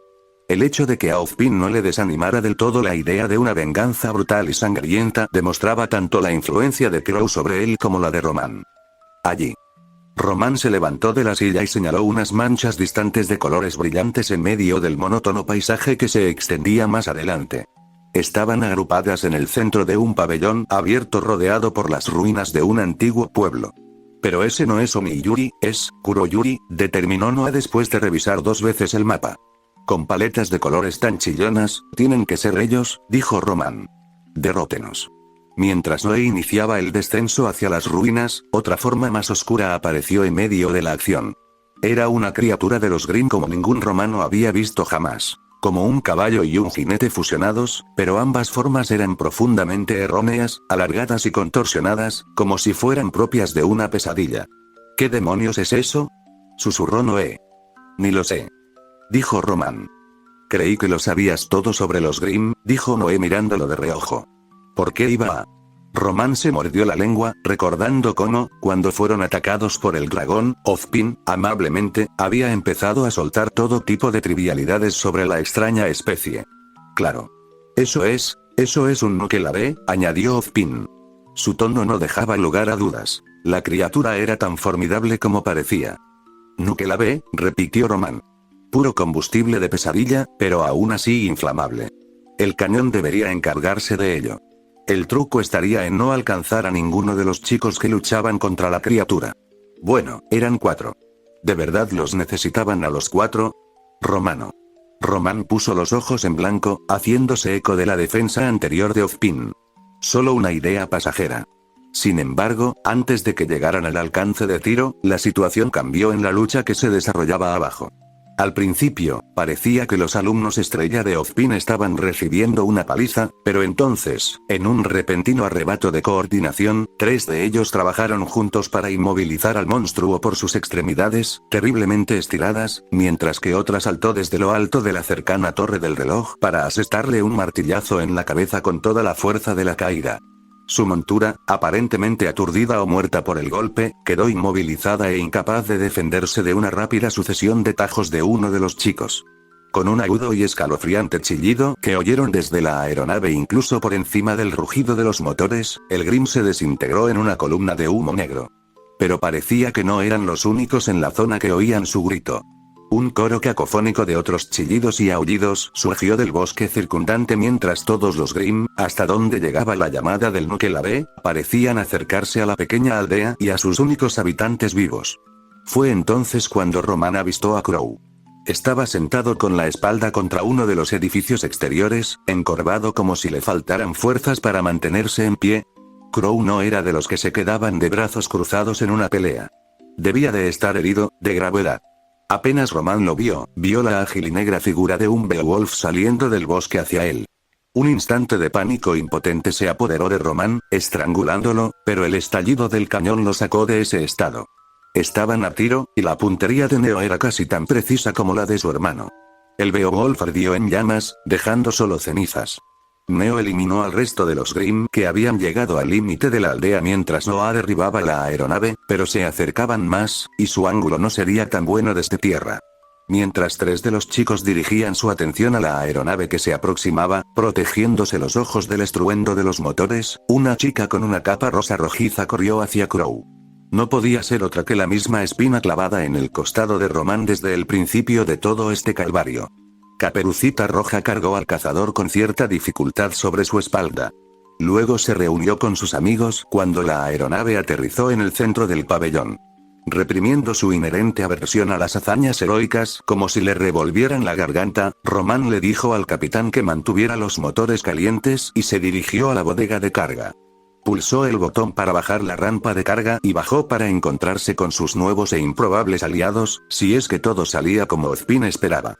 El hecho de que a Ozpin no le desanimara del todo la idea de una venganza brutal y sangrienta demostraba tanto la influencia de Crow sobre él como la de Román. Allí. Román se levantó de la silla y señaló unas manchas distantes de colores brillantes en medio del monótono paisaje que se extendía más adelante. Estaban agrupadas en el centro de un pabellón abierto rodeado por las ruinas de un antiguo pueblo. Pero ese no es Oniyuri, es Kuroyuri, determinó Noah después de revisar 2 veces el mapa. Con paletas de colores tan chillonas, tienen que ser ellos, dijo Román. Derrótenos. Mientras Noé iniciaba el descenso hacia las ruinas, otra forma más oscura apareció en medio de la acción. Era una criatura de los Grimm como ningún romano había visto jamás. Como un caballo y un jinete fusionados, pero ambas formas eran profundamente erróneas, alargadas y contorsionadas, como si fueran propias de una pesadilla. ¿Qué demonios es eso?, susurró Noé. Ni lo sé, dijo Román. Creí que lo sabías todo sobre los Grimm, dijo Noé mirándolo de reojo. ¿Por qué iba a...? Román se mordió la lengua, recordando cómo, cuando fueron atacados por el dragón, Ozpin, amablemente, había empezado a soltar todo tipo de trivialidades sobre la extraña especie. Claro. Eso es un Nukelave, añadió Ozpin. Su tono no dejaba lugar a dudas. La criatura era tan formidable como parecía. Nukelave, repitió Román. Puro combustible de pesadilla, pero aún así inflamable. El cañón debería encargarse de ello. El truco estaría en no alcanzar a ninguno de los chicos que luchaban contra la criatura. Bueno, eran 4. ¿De verdad los necesitaban a los 4? Romano. Román puso los ojos en blanco, haciéndose eco de la defensa anterior de Ozpin. Solo una idea pasajera. Sin embargo, antes de que llegaran al alcance de tiro, la situación cambió en la lucha que se desarrollaba abajo. Al principio, parecía que los alumnos estrella de Ozpin estaban recibiendo una paliza, pero entonces, en un repentino arrebato de coordinación, 3 de ellos trabajaron juntos para inmovilizar al monstruo por sus extremidades, terriblemente estiradas, mientras que otra saltó desde lo alto de la cercana torre del reloj para asestarle un martillazo en la cabeza con toda la fuerza de la caída. Su montura, aparentemente aturdida o muerta por el golpe, quedó inmovilizada e incapaz de defenderse de una rápida sucesión de tajos de uno de los chicos. Con un agudo y escalofriante chillido que oyeron desde la aeronave incluso por encima del rugido de los motores, el Grim se desintegró en una columna de humo negro. Pero parecía que no eran los únicos en la zona que oían su grito. Un coro cacofónico de otros chillidos y aullidos surgió del bosque circundante mientras todos los Grim, hasta donde llegaba la llamada del Nukelave, parecían acercarse a la pequeña aldea y a sus únicos habitantes vivos. Fue entonces cuando Román avistó a Crow. Estaba sentado con la espalda contra uno de los edificios exteriores, encorvado como si le faltaran fuerzas para mantenerse en pie. Crow no era de los que se quedaban de brazos cruzados en una pelea. Debía de estar herido, de gravedad. Apenas Román lo vio la ágil y negra figura de un Beowulf saliendo del bosque hacia él. Un instante de pánico impotente se apoderó de Román, estrangulándolo, pero el estallido del cañón lo sacó de ese estado. Estaban a tiro, y la puntería de Neo era casi tan precisa como la de su hermano. El Beowulf ardió en llamas, dejando solo cenizas. Neo eliminó al resto de los Grim que habían llegado al límite de la aldea mientras Noah derribaba la aeronave, pero se acercaban más, y su ángulo no sería tan bueno desde tierra. Mientras 3 de los chicos dirigían su atención a la aeronave que se aproximaba, protegiéndose los ojos del estruendo de los motores, una chica con una capa rosa rojiza corrió hacia Crow. No podía ser otra que la misma espina clavada en el costado de Román desde el principio de todo este calvario. Caperucita Roja cargó al cazador con cierta dificultad sobre su espalda. Luego se reunió con sus amigos cuando la aeronave aterrizó en el centro del pabellón. Reprimiendo su inherente aversión a las hazañas heroicas como si le revolvieran la garganta, Román le dijo al capitán que mantuviera los motores calientes y se dirigió a la bodega de carga. Pulsó el botón para bajar la rampa de carga y bajó para encontrarse con sus nuevos e improbables aliados, si es que todo salía como Ozpin esperaba.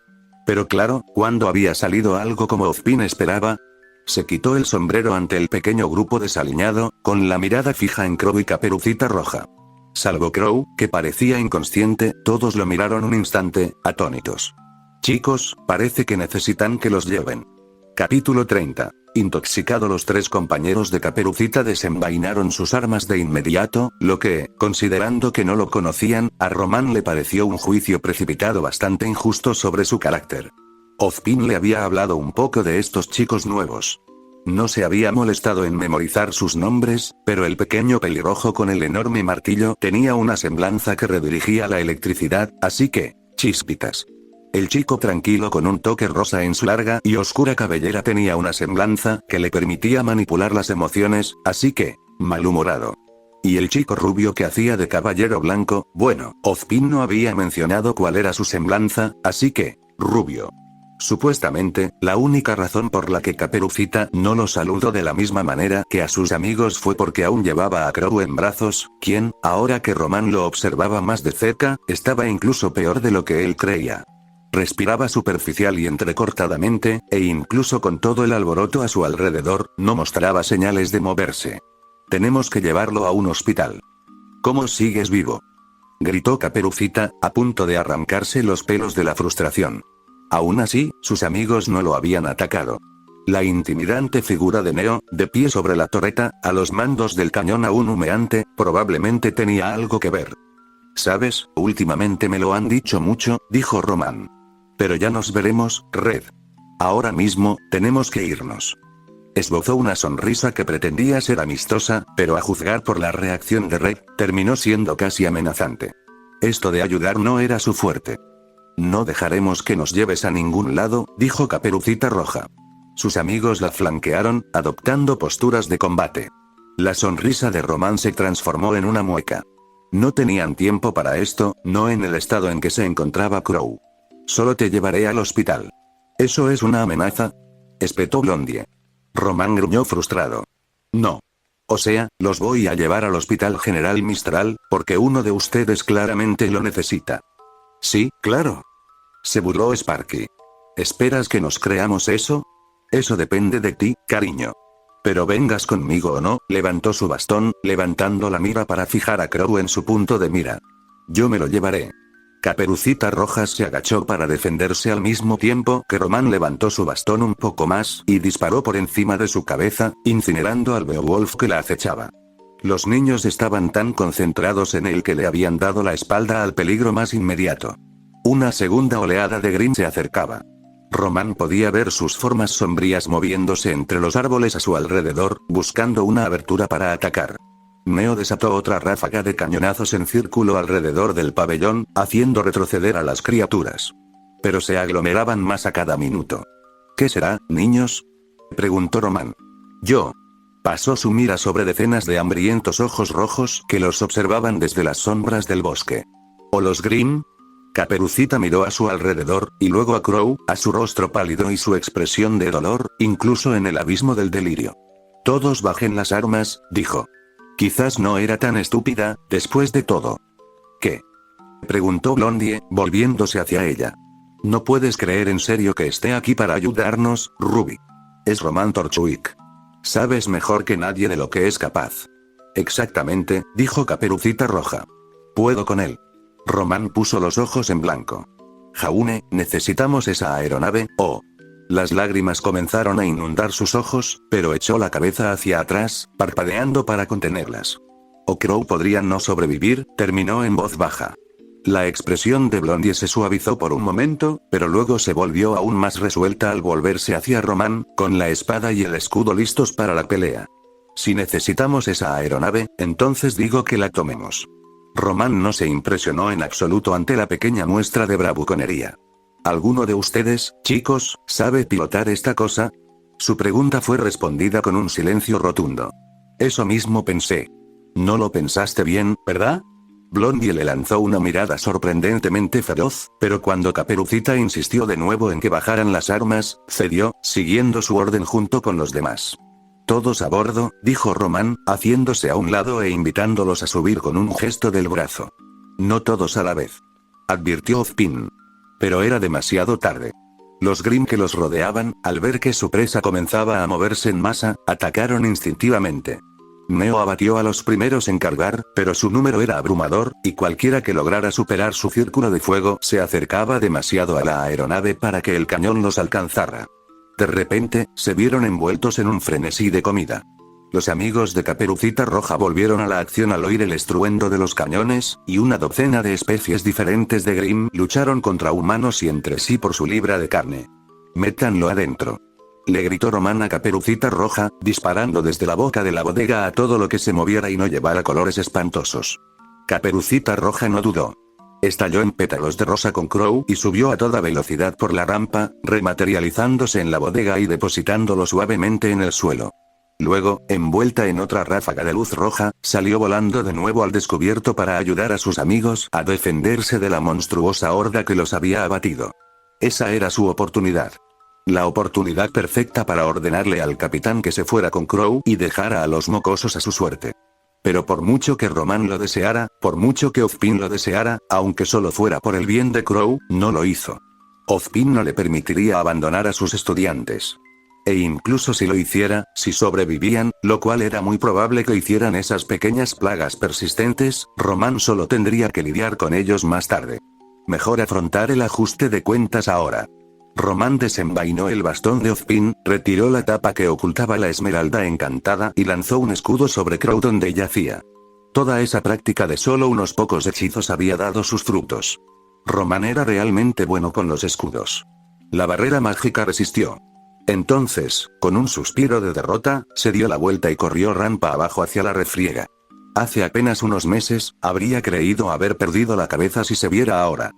Pero claro, ¿cuándo había salido algo como Ozpin esperaba? Se quitó el sombrero ante el pequeño grupo desaliñado, con la mirada fija en Crow y Caperucita Roja. Salvo Crow, que parecía inconsciente, todos lo miraron un instante, atónitos. Chicos, parece que necesitan que los lleven. Capítulo 30. Intoxicado, los 3 compañeros de Caperucita desenvainaron sus armas de inmediato, lo que, considerando que no lo conocían, a Román le pareció un juicio precipitado bastante injusto sobre su carácter. Ozpin le había hablado un poco de estos chicos nuevos. No se había molestado en memorizar sus nombres, pero el pequeño pelirrojo con el enorme martillo tenía una semblanza que redirigía la electricidad, así que, chispitas. El chico tranquilo con un toque rosa en su larga y oscura cabellera tenía una semblanza que le permitía manipular las emociones, así que, malhumorado. Y el chico rubio que hacía de caballero blanco, bueno, Ozpin no había mencionado cuál era su semblanza, así que, rubio. Supuestamente, la única razón por la que Caperucita no lo saludó de la misma manera que a sus amigos fue porque aún llevaba a Crow en brazos, quien, ahora que Román lo observaba más de cerca, estaba incluso peor de lo que él creía. Respiraba superficial y entrecortadamente, e incluso con todo el alboroto a su alrededor, no mostraba señales de moverse. Tenemos que llevarlo a un hospital. ¿Cómo sigues vivo?, gritó Caperucita, a punto de arrancarse los pelos de la frustración. Aún así, sus amigos no lo habían atacado. La intimidante figura de Neo, de pie sobre la torreta, a los mandos del cañón aún humeante, probablemente tenía algo que ver. ¿Sabes? Últimamente me lo han dicho mucho, dijo Román. Pero ya nos veremos, Red. Ahora mismo, tenemos que irnos. Esbozó una sonrisa que pretendía ser amistosa, pero a juzgar por la reacción de Red, terminó siendo casi amenazante. Esto de ayudar no era su fuerte. No dejaremos que nos lleves a ningún lado, dijo Caperucita Roja. Sus amigos la flanquearon, adoptando posturas de combate. La sonrisa de Román se transformó en una mueca. No tenían tiempo para esto, no en el estado en que se encontraba Crow. Solo te llevaré al hospital. ¿Eso es una amenaza?, espetó Blondie. Román gruñó frustrado. No. O sea, los voy a llevar al Hospital General Mistral, porque uno de ustedes claramente lo necesita. Sí, claro. Se burló Sparky. ¿Esperas que nos creamos eso? Eso depende de ti, cariño. Pero vengas conmigo o no, levantó su bastón, levantando la mira para fijar a Crow en su punto de mira. Yo me lo llevaré. Caperucita Roja se agachó para defenderse al mismo tiempo que Román levantó su bastón un poco más y disparó por encima de su cabeza, incinerando al Beowulf que la acechaba. Los niños estaban tan concentrados en él que le habían dado la espalda al peligro más inmediato. Una segunda oleada de Grimm se acercaba. Román podía ver sus formas sombrías moviéndose entre los árboles a su alrededor, buscando una abertura para atacar. Neo desató otra ráfaga de cañonazos en círculo alrededor del pabellón, haciendo retroceder a las criaturas. Pero se aglomeraban más a cada minuto. ¿Qué será, niños?, preguntó Román. Yo. Pasó su mira sobre decenas de hambrientos ojos rojos que los observaban desde las sombras del bosque. ¿O los Grimm? Caperucita miró a su alrededor, y luego a Crow, a su rostro pálido y su expresión de dolor, incluso en el abismo del delirio. Todos bajen las armas, dijo. Quizás no era tan estúpida, después de todo. ¿Qué?, preguntó Blondie, volviéndose hacia ella. No puedes creer en serio que esté aquí para ayudarnos, Ruby. Es Román Torchwick. Sabes mejor que nadie de lo que es capaz. Exactamente, dijo Caperucita Roja. Puedo con él. Román puso los ojos en blanco. Jaune, necesitamos esa aeronave, oh. Las lágrimas comenzaron a inundar sus ojos, pero echó la cabeza hacia atrás, parpadeando para contenerlas. O Crow podría no sobrevivir, terminó en voz baja. La expresión de Blondie se suavizó por un momento, pero luego se volvió aún más resuelta al volverse hacia Román, con la espada y el escudo listos para la pelea. Si necesitamos esa aeronave, entonces digo que la tomemos. Román no se impresionó en absoluto ante la pequeña muestra de bravuconería. ¿Alguno de ustedes, chicos, sabe pilotar esta cosa? Su pregunta fue respondida con un silencio rotundo. Eso mismo pensé. No lo pensaste bien, ¿verdad? Blondie le lanzó una mirada sorprendentemente feroz, pero cuando Caperucita insistió de nuevo en que bajaran las armas, cedió, siguiendo su orden junto con los demás. Todos a bordo, dijo Román, haciéndose a un lado e invitándolos a subir con un gesto del brazo. No todos a la vez, advirtió Ozpin. Pero era demasiado tarde. Los Grimm que los rodeaban, al ver que su presa comenzaba a moverse en masa, atacaron instintivamente. Neo abatió a los primeros en cargar, pero su número era abrumador, y cualquiera que lograra superar su círculo de fuego se acercaba demasiado a la aeronave para que el cañón los alcanzara. De repente, se vieron envueltos en un frenesí de comida. Los amigos de Caperucita Roja volvieron a la acción al oír el estruendo de los cañones, y una docena de especies diferentes de Grimm lucharon contra humanos y entre sí por su libra de carne. «Métanlo adentro», le gritó Román a Caperucita Roja, disparando desde la boca de la bodega a todo lo que se moviera y no llevara colores espantosos. Caperucita Roja no dudó. Estalló en pétalos de rosa con Crow y subió a toda velocidad por la rampa, rematerializándose en la bodega y depositándolo suavemente en el suelo. Luego, envuelta en otra ráfaga de luz roja, salió volando de nuevo al descubierto para ayudar a sus amigos a defenderse de la monstruosa horda que los había abatido. Esa era su oportunidad. La oportunidad perfecta para ordenarle al capitán que se fuera con Crow y dejara a los mocosos a su suerte. Pero por mucho que Román lo deseara, por mucho que Ozpin lo deseara, aunque solo fuera por el bien de Crow, no lo hizo. Ozpin no le permitiría abandonar a sus estudiantes. E incluso si lo hiciera, si sobrevivían, lo cual era muy probable que hicieran esas pequeñas plagas persistentes, Román solo tendría que lidiar con ellos más tarde. Mejor afrontar el ajuste de cuentas ahora. Román desenvainó el bastón de Ozpin, retiró la tapa que ocultaba la esmeralda encantada y lanzó un escudo sobre Crow donde yacía. Toda esa práctica de solo unos pocos hechizos había dado sus frutos. Román era realmente bueno con los escudos. La barrera mágica resistió. Entonces, con un suspiro de derrota, se dio la vuelta y corrió rampa abajo hacia la refriega. Hace apenas unos meses, habría creído haber perdido la cabeza si se viera ahora.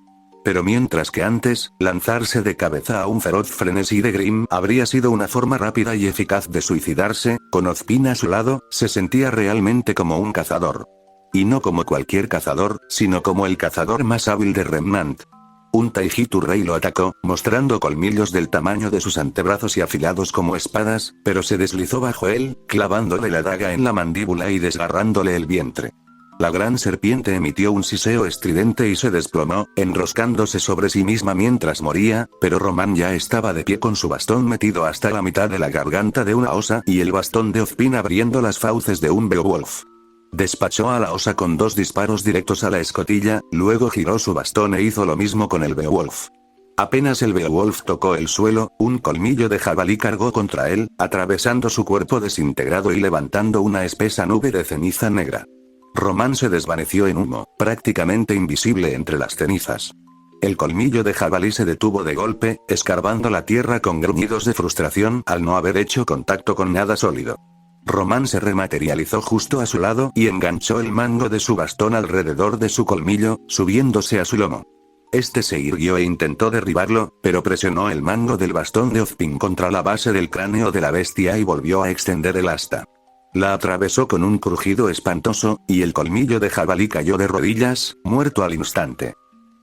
Pero mientras que antes, lanzarse de cabeza a un feroz frenesí de Grimm habría sido una forma rápida y eficaz de suicidarse, con Ozpin a su lado, se sentía realmente como un cazador. Y no como cualquier cazador, sino como el cazador más hábil de Remnant. Un Taijutsu Rei lo atacó, mostrando colmillos del tamaño de sus antebrazos y afilados como espadas, pero se deslizó bajo él, clavándole la daga en la mandíbula y desgarrándole el vientre. La gran serpiente emitió un siseo estridente y se desplomó, enroscándose sobre sí misma mientras moría, pero Román ya estaba de pie con su bastón metido hasta la mitad de la garganta de una osa y el bastón de Ozpin abriendo las fauces de un Beowulf. Despachó a la osa con 2 disparos directos a la escotilla, luego giró su bastón e hizo lo mismo con el Beowulf. Apenas el Beowulf tocó el suelo, un colmillo de jabalí cargó contra él, atravesando su cuerpo desintegrado y levantando una espesa nube de ceniza negra. Román se desvaneció en humo, prácticamente invisible entre las cenizas. El colmillo de jabalí se detuvo de golpe, escarbando la tierra con gruñidos de frustración al no haber hecho contacto con nada sólido. Román se rematerializó justo a su lado y enganchó el mango de su bastón alrededor de su colmillo, subiéndose a su lomo. Este se irguió e intentó derribarlo, pero presionó el mango del bastón de Ozpin contra la base del cráneo de la bestia y volvió a extender el asta. La atravesó con un crujido espantoso, y el colmillo de jabalí cayó de rodillas, muerto al instante.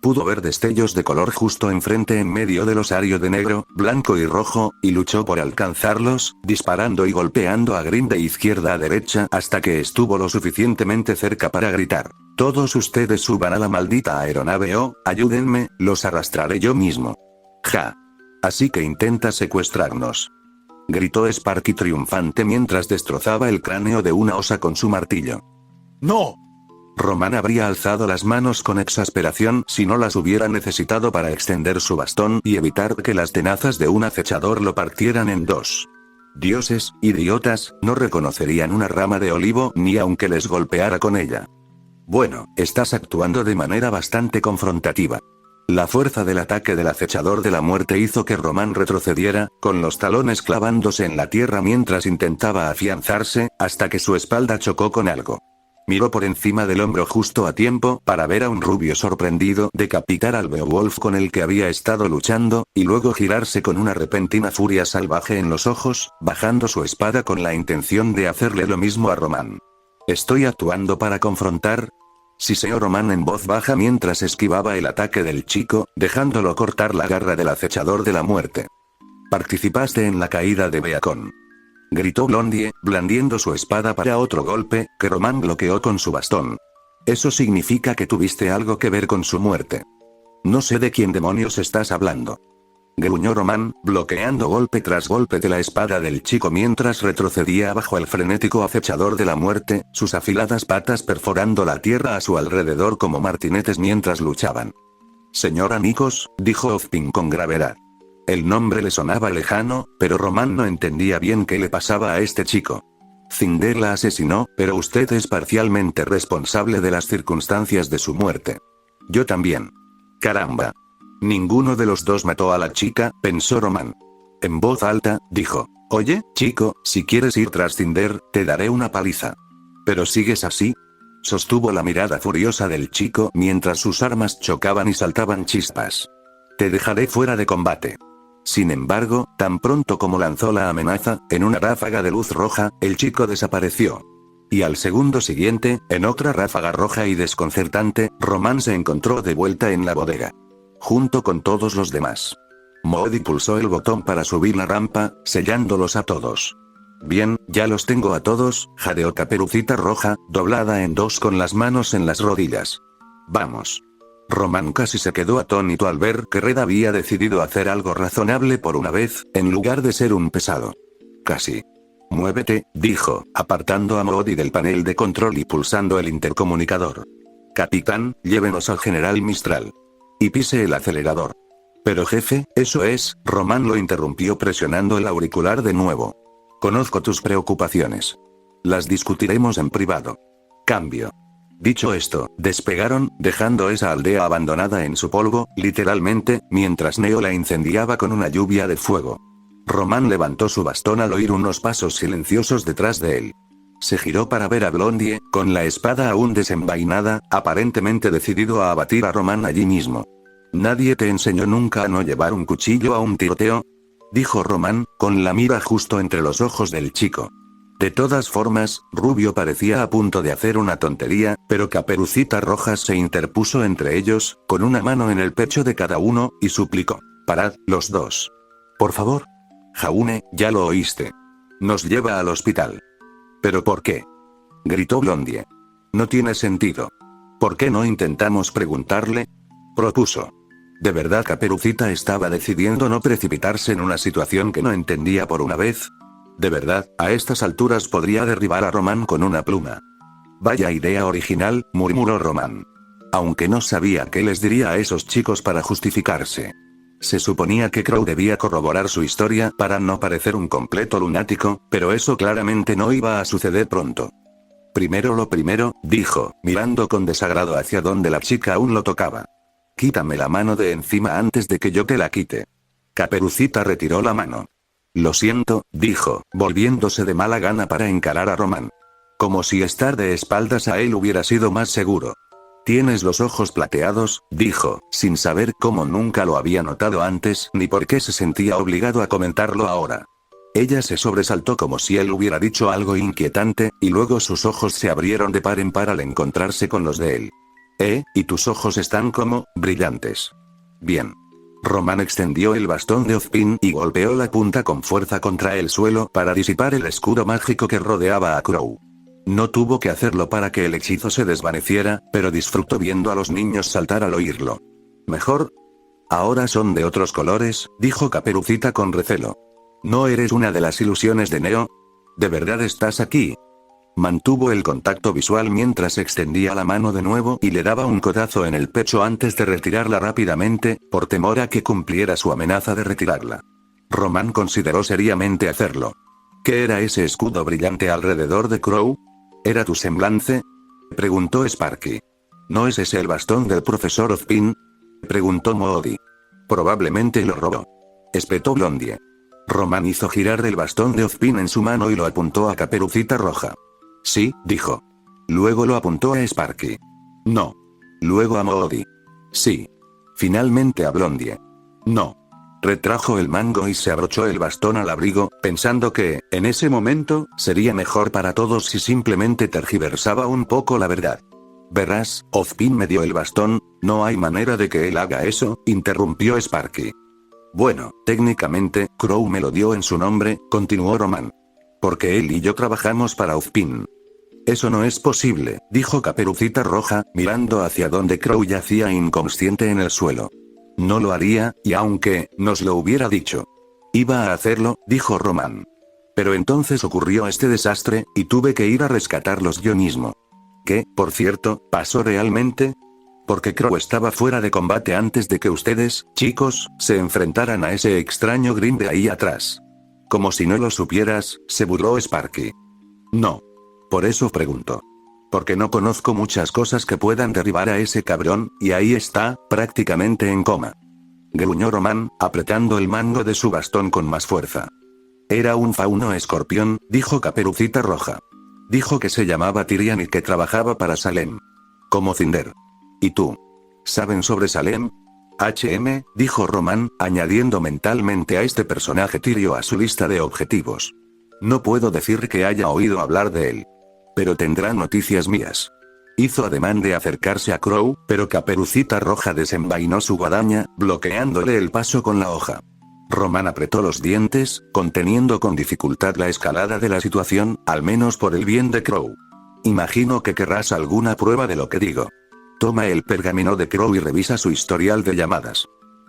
Pudo ver destellos de color justo enfrente en medio del osario de negro, blanco y rojo, y luchó por alcanzarlos, disparando y golpeando a Green de izquierda a derecha hasta que estuvo lo suficientemente cerca para gritar: «Todos ustedes suban a la maldita aeronave o, ayúdenme, los arrastraré yo mismo». «Ja. Así que intenta secuestrarnos», gritó Sparky triunfante mientras destrozaba el cráneo de una osa con su martillo. ¡No! Román habría alzado las manos con exasperación si no las hubiera necesitado para extender su bastón y evitar que las tenazas de un acechador lo partieran en 2. Dioses, idiotas, no reconocerían una rama de olivo ni aunque les golpeara con ella. Bueno, estás actuando de manera bastante confrontativa. La fuerza del ataque del acechador de la muerte hizo que Román retrocediera, con los talones clavándose en la tierra mientras intentaba afianzarse, hasta que su espalda chocó con algo. Miró por encima del hombro justo a tiempo para ver a un rubio sorprendido decapitar al Beowulf con el que había estado luchando, y luego girarse con una repentina furia salvaje en los ojos, bajando su espada con la intención de hacerle lo mismo a Román. ¿Estoy actuando para confrontar?, siseó Román en voz baja mientras esquivaba el ataque del chico, dejándolo cortar la garra del acechador de la muerte. «Participaste en la caída de Beacon», gritó Blondie, blandiendo su espada para otro golpe, que Román bloqueó con su bastón. «Eso significa que tuviste algo que ver con su muerte». «No sé de quién demonios estás hablando», gruñó Román, bloqueando golpe tras golpe de la espada del chico mientras retrocedía bajo el frenético acechador de la muerte, sus afiladas patas perforando la tierra a su alrededor como martinetes mientras luchaban. «Señora Nikos», dijo Ozpin con gravedad. El nombre le sonaba lejano, pero Román no entendía bien qué le pasaba a este chico. «Cinder la asesinó, pero usted es parcialmente responsable de las circunstancias de su muerte». «Yo también». «Caramba. Ninguno de los dos mató a la chica», pensó Román. En voz alta, dijo: «Oye, chico, si quieres ir tras Cinder, te daré una paliza». «¿Pero sigues así?», sostuvo la mirada furiosa del chico mientras sus armas chocaban y saltaban chispas. «Te dejaré fuera de combate». Sin embargo, tan pronto como lanzó la amenaza, en una ráfaga de luz roja, el chico desapareció. Y al segundo siguiente, en otra ráfaga roja y desconcertante, Román se encontró de vuelta en la bodega. Junto con todos los demás. Moody pulsó el botón para subir la rampa, sellándolos a todos. «Bien, ya los tengo a todos», jadeó Caperucita Roja, doblada en 2 con las manos en las rodillas. «Vamos». Román casi se quedó atónito al ver que Red había decidido hacer algo razonable por una vez, en lugar de ser un pesado. «Casi». «Muévete», dijo, apartando a Moody del panel de control y pulsando el intercomunicador. «Capitán, llévenos al General Mistral». Y pise el acelerador. «Pero jefe, eso es», Román lo interrumpió presionando el auricular de nuevo. «Conozco tus preocupaciones. Las discutiremos en privado. Cambio». Dicho esto, despegaron, dejando esa aldea abandonada en su polvo, literalmente, mientras Neo la incendiaba con una lluvia de fuego. Román levantó su bastón al oír unos pasos silenciosos detrás de él. Se giró para ver a Blondie, con la espada aún desenvainada, aparentemente decidido a abatir a Román allí mismo. «¿Nadie te enseñó nunca a no llevar un cuchillo a un tiroteo?», dijo Román, con la mira justo entre los ojos del chico. De todas formas, Rubio parecía a punto de hacer una tontería, pero Caperucita Roja se interpuso entre ellos, con una mano en el pecho de cada uno, y suplicó: «Parad, los dos. Por favor. Jaune, ya lo oíste. Nos lleva al hospital». «¿Pero por qué?», gritó Blondie. «No tiene sentido. ¿Por qué no intentamos preguntarle?», propuso. De verdad Caperucita estaba decidiendo no precipitarse en una situación que no entendía por una vez. De verdad, a estas alturas podría derribar a Román con una pluma. «Vaya idea original», murmuró Román. Aunque no sabía qué les diría a esos chicos para justificarse. Se suponía que Crow debía corroborar su historia para no parecer un completo lunático, pero eso claramente no iba a suceder pronto. «Primero lo primero», dijo, mirando con desagrado hacia donde la chica aún lo tocaba. «Quítame la mano de encima antes de que yo te la quite». Caperucita retiró la mano. «Lo siento», dijo, volviéndose de mala gana para encarar a Román. Como si estar de espaldas a él hubiera sido más seguro. «Tienes los ojos plateados», dijo, sin saber cómo nunca lo había notado antes ni por qué se sentía obligado a comentarlo ahora. Ella se sobresaltó como si él hubiera dicho algo inquietante, y luego sus ojos se abrieron de par en par al encontrarse con los de él. Y tus ojos están como brillantes. Bien». Román extendió el bastón de Ozpin y golpeó la punta con fuerza contra el suelo para disipar el escudo mágico que rodeaba a Crow. No tuvo que hacerlo para que el hechizo se desvaneciera, pero disfrutó viendo a los niños saltar al oírlo. «¿Mejor? Ahora son de otros colores», dijo Caperucita con recelo. «¿No eres una de las ilusiones de Neo? ¿De verdad estás aquí?». Mantuvo el contacto visual mientras extendía la mano de nuevo y le daba un codazo en el pecho antes de retirarla rápidamente, por temor a que cumpliera su amenaza de retirarla. Román consideró seriamente hacerlo. ¿Qué era ese escudo brillante alrededor de Crow? ¿Era tu semblante?, preguntó Sparky. ¿No es ese el bastón del profesor Ozpin?, preguntó Moody. Probablemente lo robó, espetó Blondie. Román hizo girar el bastón de Ozpin en su mano y lo apuntó a Caperucita Roja. «Sí», dijo. Luego lo apuntó a Sparky. «No». Luego a Moody. «Sí». Finalmente a Blondie. «No». Retrajo el mango y se abrochó el bastón al abrigo, pensando que, en ese momento, sería mejor para todos si simplemente tergiversaba un poco la verdad. «Verás, Ozpin me dio el bastón, no hay manera de que él haga eso», interrumpió Sparky. «Bueno, técnicamente, Crow me lo dio en su nombre», continuó Román. «Porque él y yo trabajamos para Ozpin». «Eso no es posible», dijo Caperucita Roja, mirando hacia donde Crow yacía inconsciente en el suelo. «No lo haría, y aunque nos lo hubiera dicho. Iba a hacerlo», dijo Román. «Pero entonces ocurrió este desastre, y tuve que ir a rescatarlos yo mismo». «¿Qué, por cierto, pasó realmente?» «Porque Crow estaba fuera de combate antes de que ustedes, chicos, se enfrentaran a ese extraño Grim de ahí atrás». «Como si no lo supieras», se burló Sparky. «No. Por eso pregunto. Porque no conozco muchas cosas que puedan derribar a ese cabrón, y ahí está, prácticamente en coma», gruñó Román, apretando el mango de su bastón con más fuerza. «Era un fauno escorpión», dijo Caperucita Roja. «Dijo que se llamaba Tyrian y que trabajaba para Salem. Como Cinder. ¿Y tú? ¿Saben sobre Salem?». Dijo Román, añadiendo mentalmente a este personaje tirio a su lista de objetivos. «No puedo decir que haya oído hablar de él. Pero tendrá noticias mías». Hizo ademán de acercarse a Crow, pero Caperucita Roja desenvainó su guadaña, bloqueándole el paso con la hoja. Román apretó los dientes, conteniendo con dificultad la escalada de la situación, al menos por el bien de Crow. «Imagino que querrás alguna prueba de lo que digo. Toma el pergamino de Crow y revisa su historial de llamadas».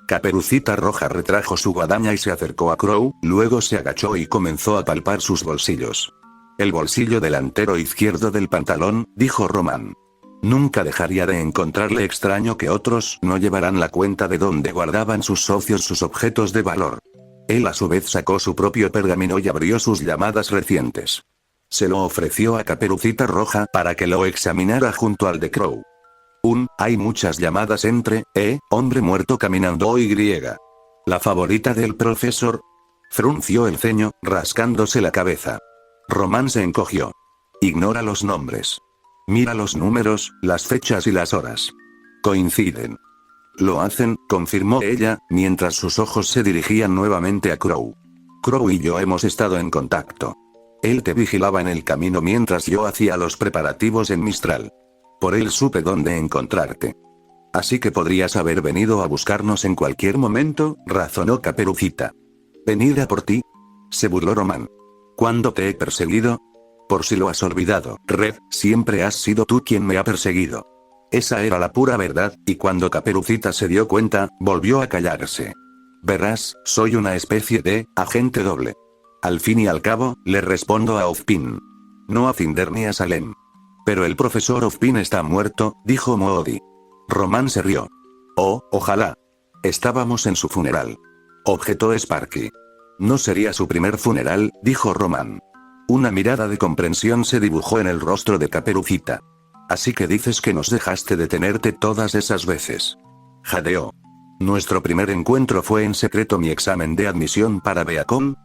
Caperucita Roja retrajo su guadaña y se acercó a Crow, luego se agachó y comenzó a palpar sus bolsillos. «El bolsillo delantero izquierdo del pantalón», dijo Román. Nunca dejaría de encontrarle extraño que otros no llevaran la cuenta de dónde guardaban sus socios sus objetos de valor. Él a su vez sacó su propio pergamino y abrió sus llamadas recientes. Se lo ofreció a Caperucita Roja para que lo examinara junto al de Crow. Hay muchas llamadas entre, hombre muerto caminando y. ¿La favorita del profesor?». Frunció el ceño, rascándose la cabeza. Román se encogió. «Ignora los nombres. Mira los números, las fechas y las horas. Coinciden». «Lo hacen», confirmó ella, mientras sus ojos se dirigían nuevamente a Crow. «Crow y yo hemos estado en contacto. Él te vigilaba en el camino mientras yo hacía los preparativos en Mistral. Por él supe dónde encontrarte. Así que podrías haber venido a buscarnos en cualquier momento, razonó Caperucita. ¿Venir a por ti? Se burló Román. ¿Cuándo te he perseguido? Por si lo has olvidado, Red, siempre has sido tú quien me ha perseguido. Esa era la pura verdad, y cuando Caperucita se dio cuenta, volvió a callarse. Verás, soy una especie de agente doble. Al fin y al cabo, le respondo a Ozpin. No a Cinder ni a Salem. Pero el profesor Ozpin está muerto, dijo Moody. Román se rió. Oh, ojalá. Estábamos en su funeral. Objetó Sparky. No sería su primer funeral, dijo Román. Una mirada de comprensión se dibujó en el rostro de Caperucita. Así que dices que nos dejaste detenerte todas esas veces. Jadeó. Nuestro primer encuentro fue en secreto mi examen de admisión para Beacon.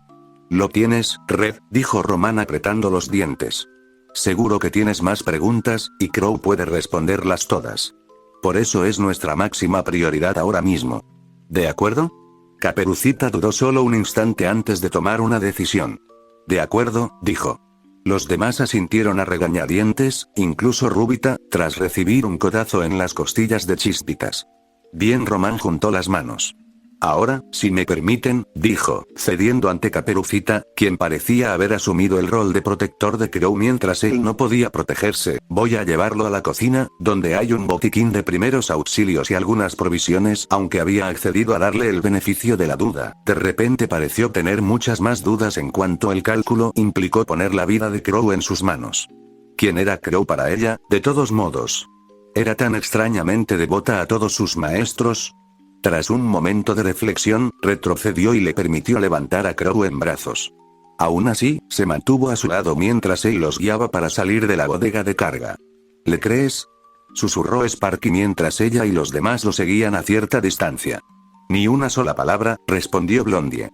Lo tienes, Red, dijo Román apretando los dientes. Seguro que tienes más preguntas, y Crow puede responderlas todas. Por eso es nuestra máxima prioridad ahora mismo. ¿De acuerdo? Caperucita dudó solo un instante antes de tomar una decisión. De acuerdo, dijo. Los demás asintieron a regañadientes, incluso Rúbita, tras recibir un codazo en las costillas de Chispitas. Bien, Román juntó las manos. Ahora, si me permiten, dijo, cediendo ante Caperucita, quien parecía haber asumido el rol de protector de Crow mientras él no podía protegerse, voy a llevarlo a la cocina, donde hay un botiquín de primeros auxilios y algunas provisiones. Aunque había accedido a darle el beneficio de la duda, de repente pareció tener muchas más dudas en cuanto el cálculo implicó poner la vida de Crow en sus manos. ¿Quién era Crow para ella, de todos modos? ¿Era tan extrañamente devota a todos sus maestros? Tras un momento de reflexión, retrocedió y le permitió levantar a Crow en brazos. Aún así, se mantuvo a su lado mientras él los guiaba para salir de la bodega de carga. ¿Le crees? Susurró Sparky mientras ella y los demás lo seguían a cierta distancia. Ni una sola palabra, respondió Blondie.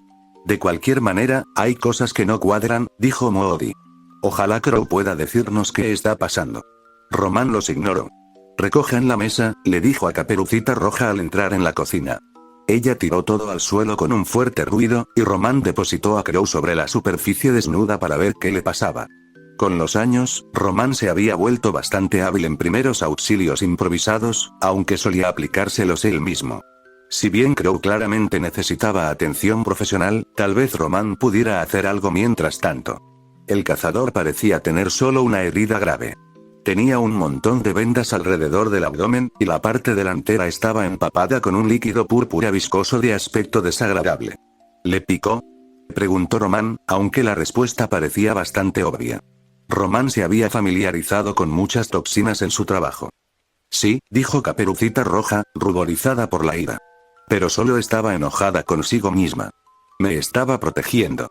De cualquier manera, hay cosas que no cuadran, dijo Moody. Ojalá Crow pueda decirnos qué está pasando. Román los ignoró. Recojan la mesa, le dijo a Caperucita Roja al entrar en la cocina. Ella tiró todo al suelo con un fuerte ruido, y Román depositó a Crow sobre la superficie desnuda para ver qué le pasaba. Con los años, Román se había vuelto bastante hábil en primeros auxilios improvisados, aunque solía aplicárselos él mismo. Si bien Crow claramente necesitaba atención profesional, tal vez Román pudiera hacer algo mientras tanto. El cazador parecía tener solo una herida grave. Tenía un montón de vendas alrededor del abdomen, y la parte delantera estaba empapada con un líquido púrpura viscoso de aspecto desagradable. ¿Le picó?, preguntó Román, aunque la respuesta parecía bastante obvia. Román se había familiarizado con muchas toxinas en su trabajo. Sí, dijo Caperucita Roja, ruborizada por la ira. Pero solo estaba enojada consigo misma. Me estaba protegiendo.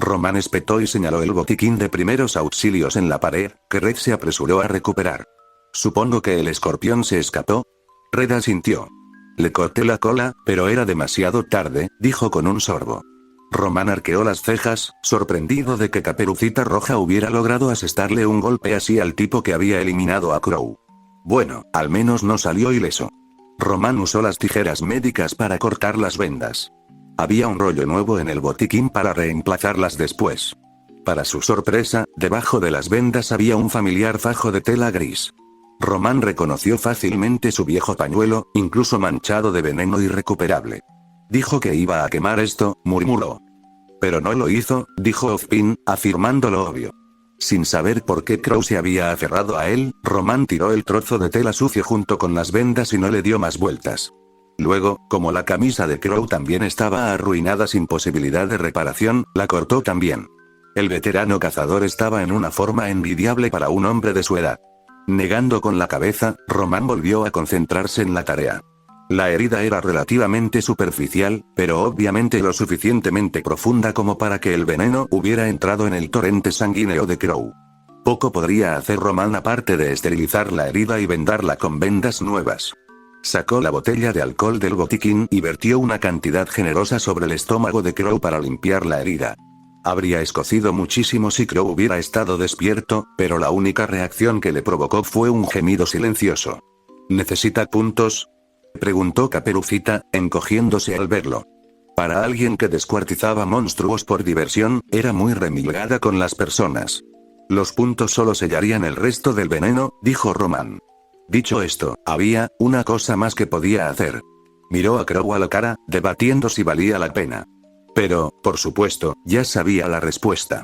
Román espetó y señaló el botiquín de primeros auxilios en la pared, que Red se apresuró a recuperar. Supongo que el escorpión se escapó. Red asintió. Le corté la cola, pero era demasiado tarde, dijo con un sorbo. Román arqueó las cejas, sorprendido de que Caperucita Roja hubiera logrado asestarle un golpe así al tipo que había eliminado a Crow. Bueno, al menos no salió ileso. Román usó las tijeras médicas para cortar las vendas. Había un rollo nuevo en el botiquín para reemplazarlas después. Para su sorpresa, debajo de las vendas había un familiar fajo de tela gris. Román reconoció fácilmente su viejo pañuelo, incluso manchado de veneno irrecuperable. Dijo que iba a quemar esto, murmuró. Pero no lo hizo, dijo Ozpin, afirmando lo obvio. Sin saber por qué Crow se había aferrado a él, Román tiró el trozo de tela sucio junto con las vendas y no le dio más vueltas. Luego, como la camisa de Crow también estaba arruinada sin posibilidad de reparación, la cortó también. El veterano cazador estaba en una forma envidiable para un hombre de su edad. Negando con la cabeza, Román volvió a concentrarse en la tarea. La herida era relativamente superficial, pero obviamente lo suficientemente profunda como para que el veneno hubiera entrado en el torrente sanguíneo de Crow. Poco podría hacer Román aparte de esterilizar la herida y vendarla con vendas nuevas. Sacó la botella de alcohol del botiquín y vertió una cantidad generosa sobre el estómago de Crow para limpiar la herida. Habría escocido muchísimo si Crow hubiera estado despierto, pero la única reacción que le provocó fue un gemido silencioso. ¿Necesita puntos?, preguntó Caperucita, encogiéndose al verlo. Para alguien que descuartizaba monstruos por diversión, era muy remilgada con las personas. Los puntos solo sellarían el resto del veneno, dijo Roman. Dicho esto, había una cosa más que podía hacer. Miró a Crow a la cara, debatiendo si valía la pena. Pero, por supuesto, ya sabía la respuesta.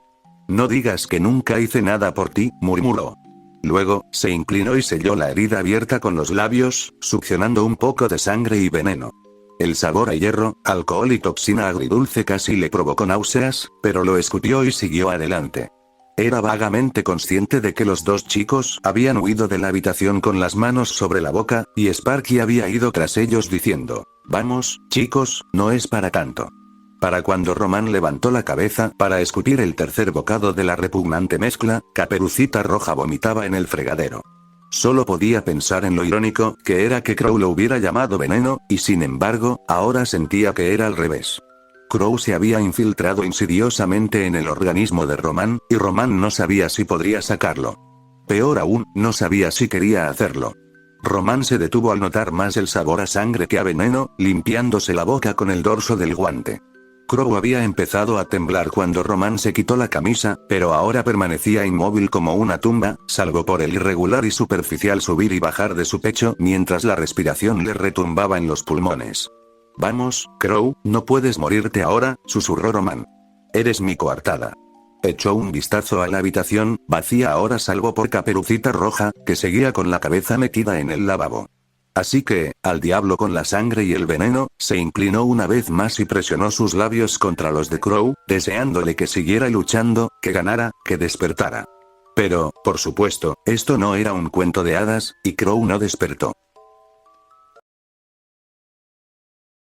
No digas que nunca hice nada por ti, murmuró. Luego, se inclinó y selló la herida abierta con los labios, succionando un poco de sangre y veneno. El sabor a hierro, alcohol y toxina agridulce casi le provocó náuseas, pero lo escupió y siguió adelante. Era vagamente consciente de que los dos chicos habían huido de la habitación con las manos sobre la boca, y Sparky había ido tras ellos diciendo, «Vamos, chicos, no es para tanto». Para cuando Roman levantó la cabeza para escupir el tercer bocado de la repugnante mezcla, Caperucita Roja vomitaba en el fregadero. Solo podía pensar en lo irónico que era que Crow lo hubiera llamado veneno, y sin embargo, ahora sentía que era al revés. Crow se había infiltrado insidiosamente en el organismo de Roman, y Roman no sabía si podría sacarlo. Peor aún, no sabía si quería hacerlo. Roman se detuvo al notar más el sabor a sangre que a veneno, limpiándose la boca con el dorso del guante. Crow había empezado a temblar cuando Roman se quitó la camisa, pero ahora permanecía inmóvil como una tumba, salvo por el irregular y superficial subir y bajar de su pecho mientras la respiración le retumbaba en los pulmones. «Vamos, Crow, no puedes morirte ahora», susurró Roman. «Eres mi coartada». Echó un vistazo a la habitación, vacía ahora salvo por Caperucita Roja, que seguía con la cabeza metida en el lavabo. Así que, al diablo con la sangre y el veneno, se inclinó una vez más y presionó sus labios contra los de Crow, deseándole que siguiera luchando, que ganara, que despertara. Pero, por supuesto, esto no era un cuento de hadas, y Crow no despertó.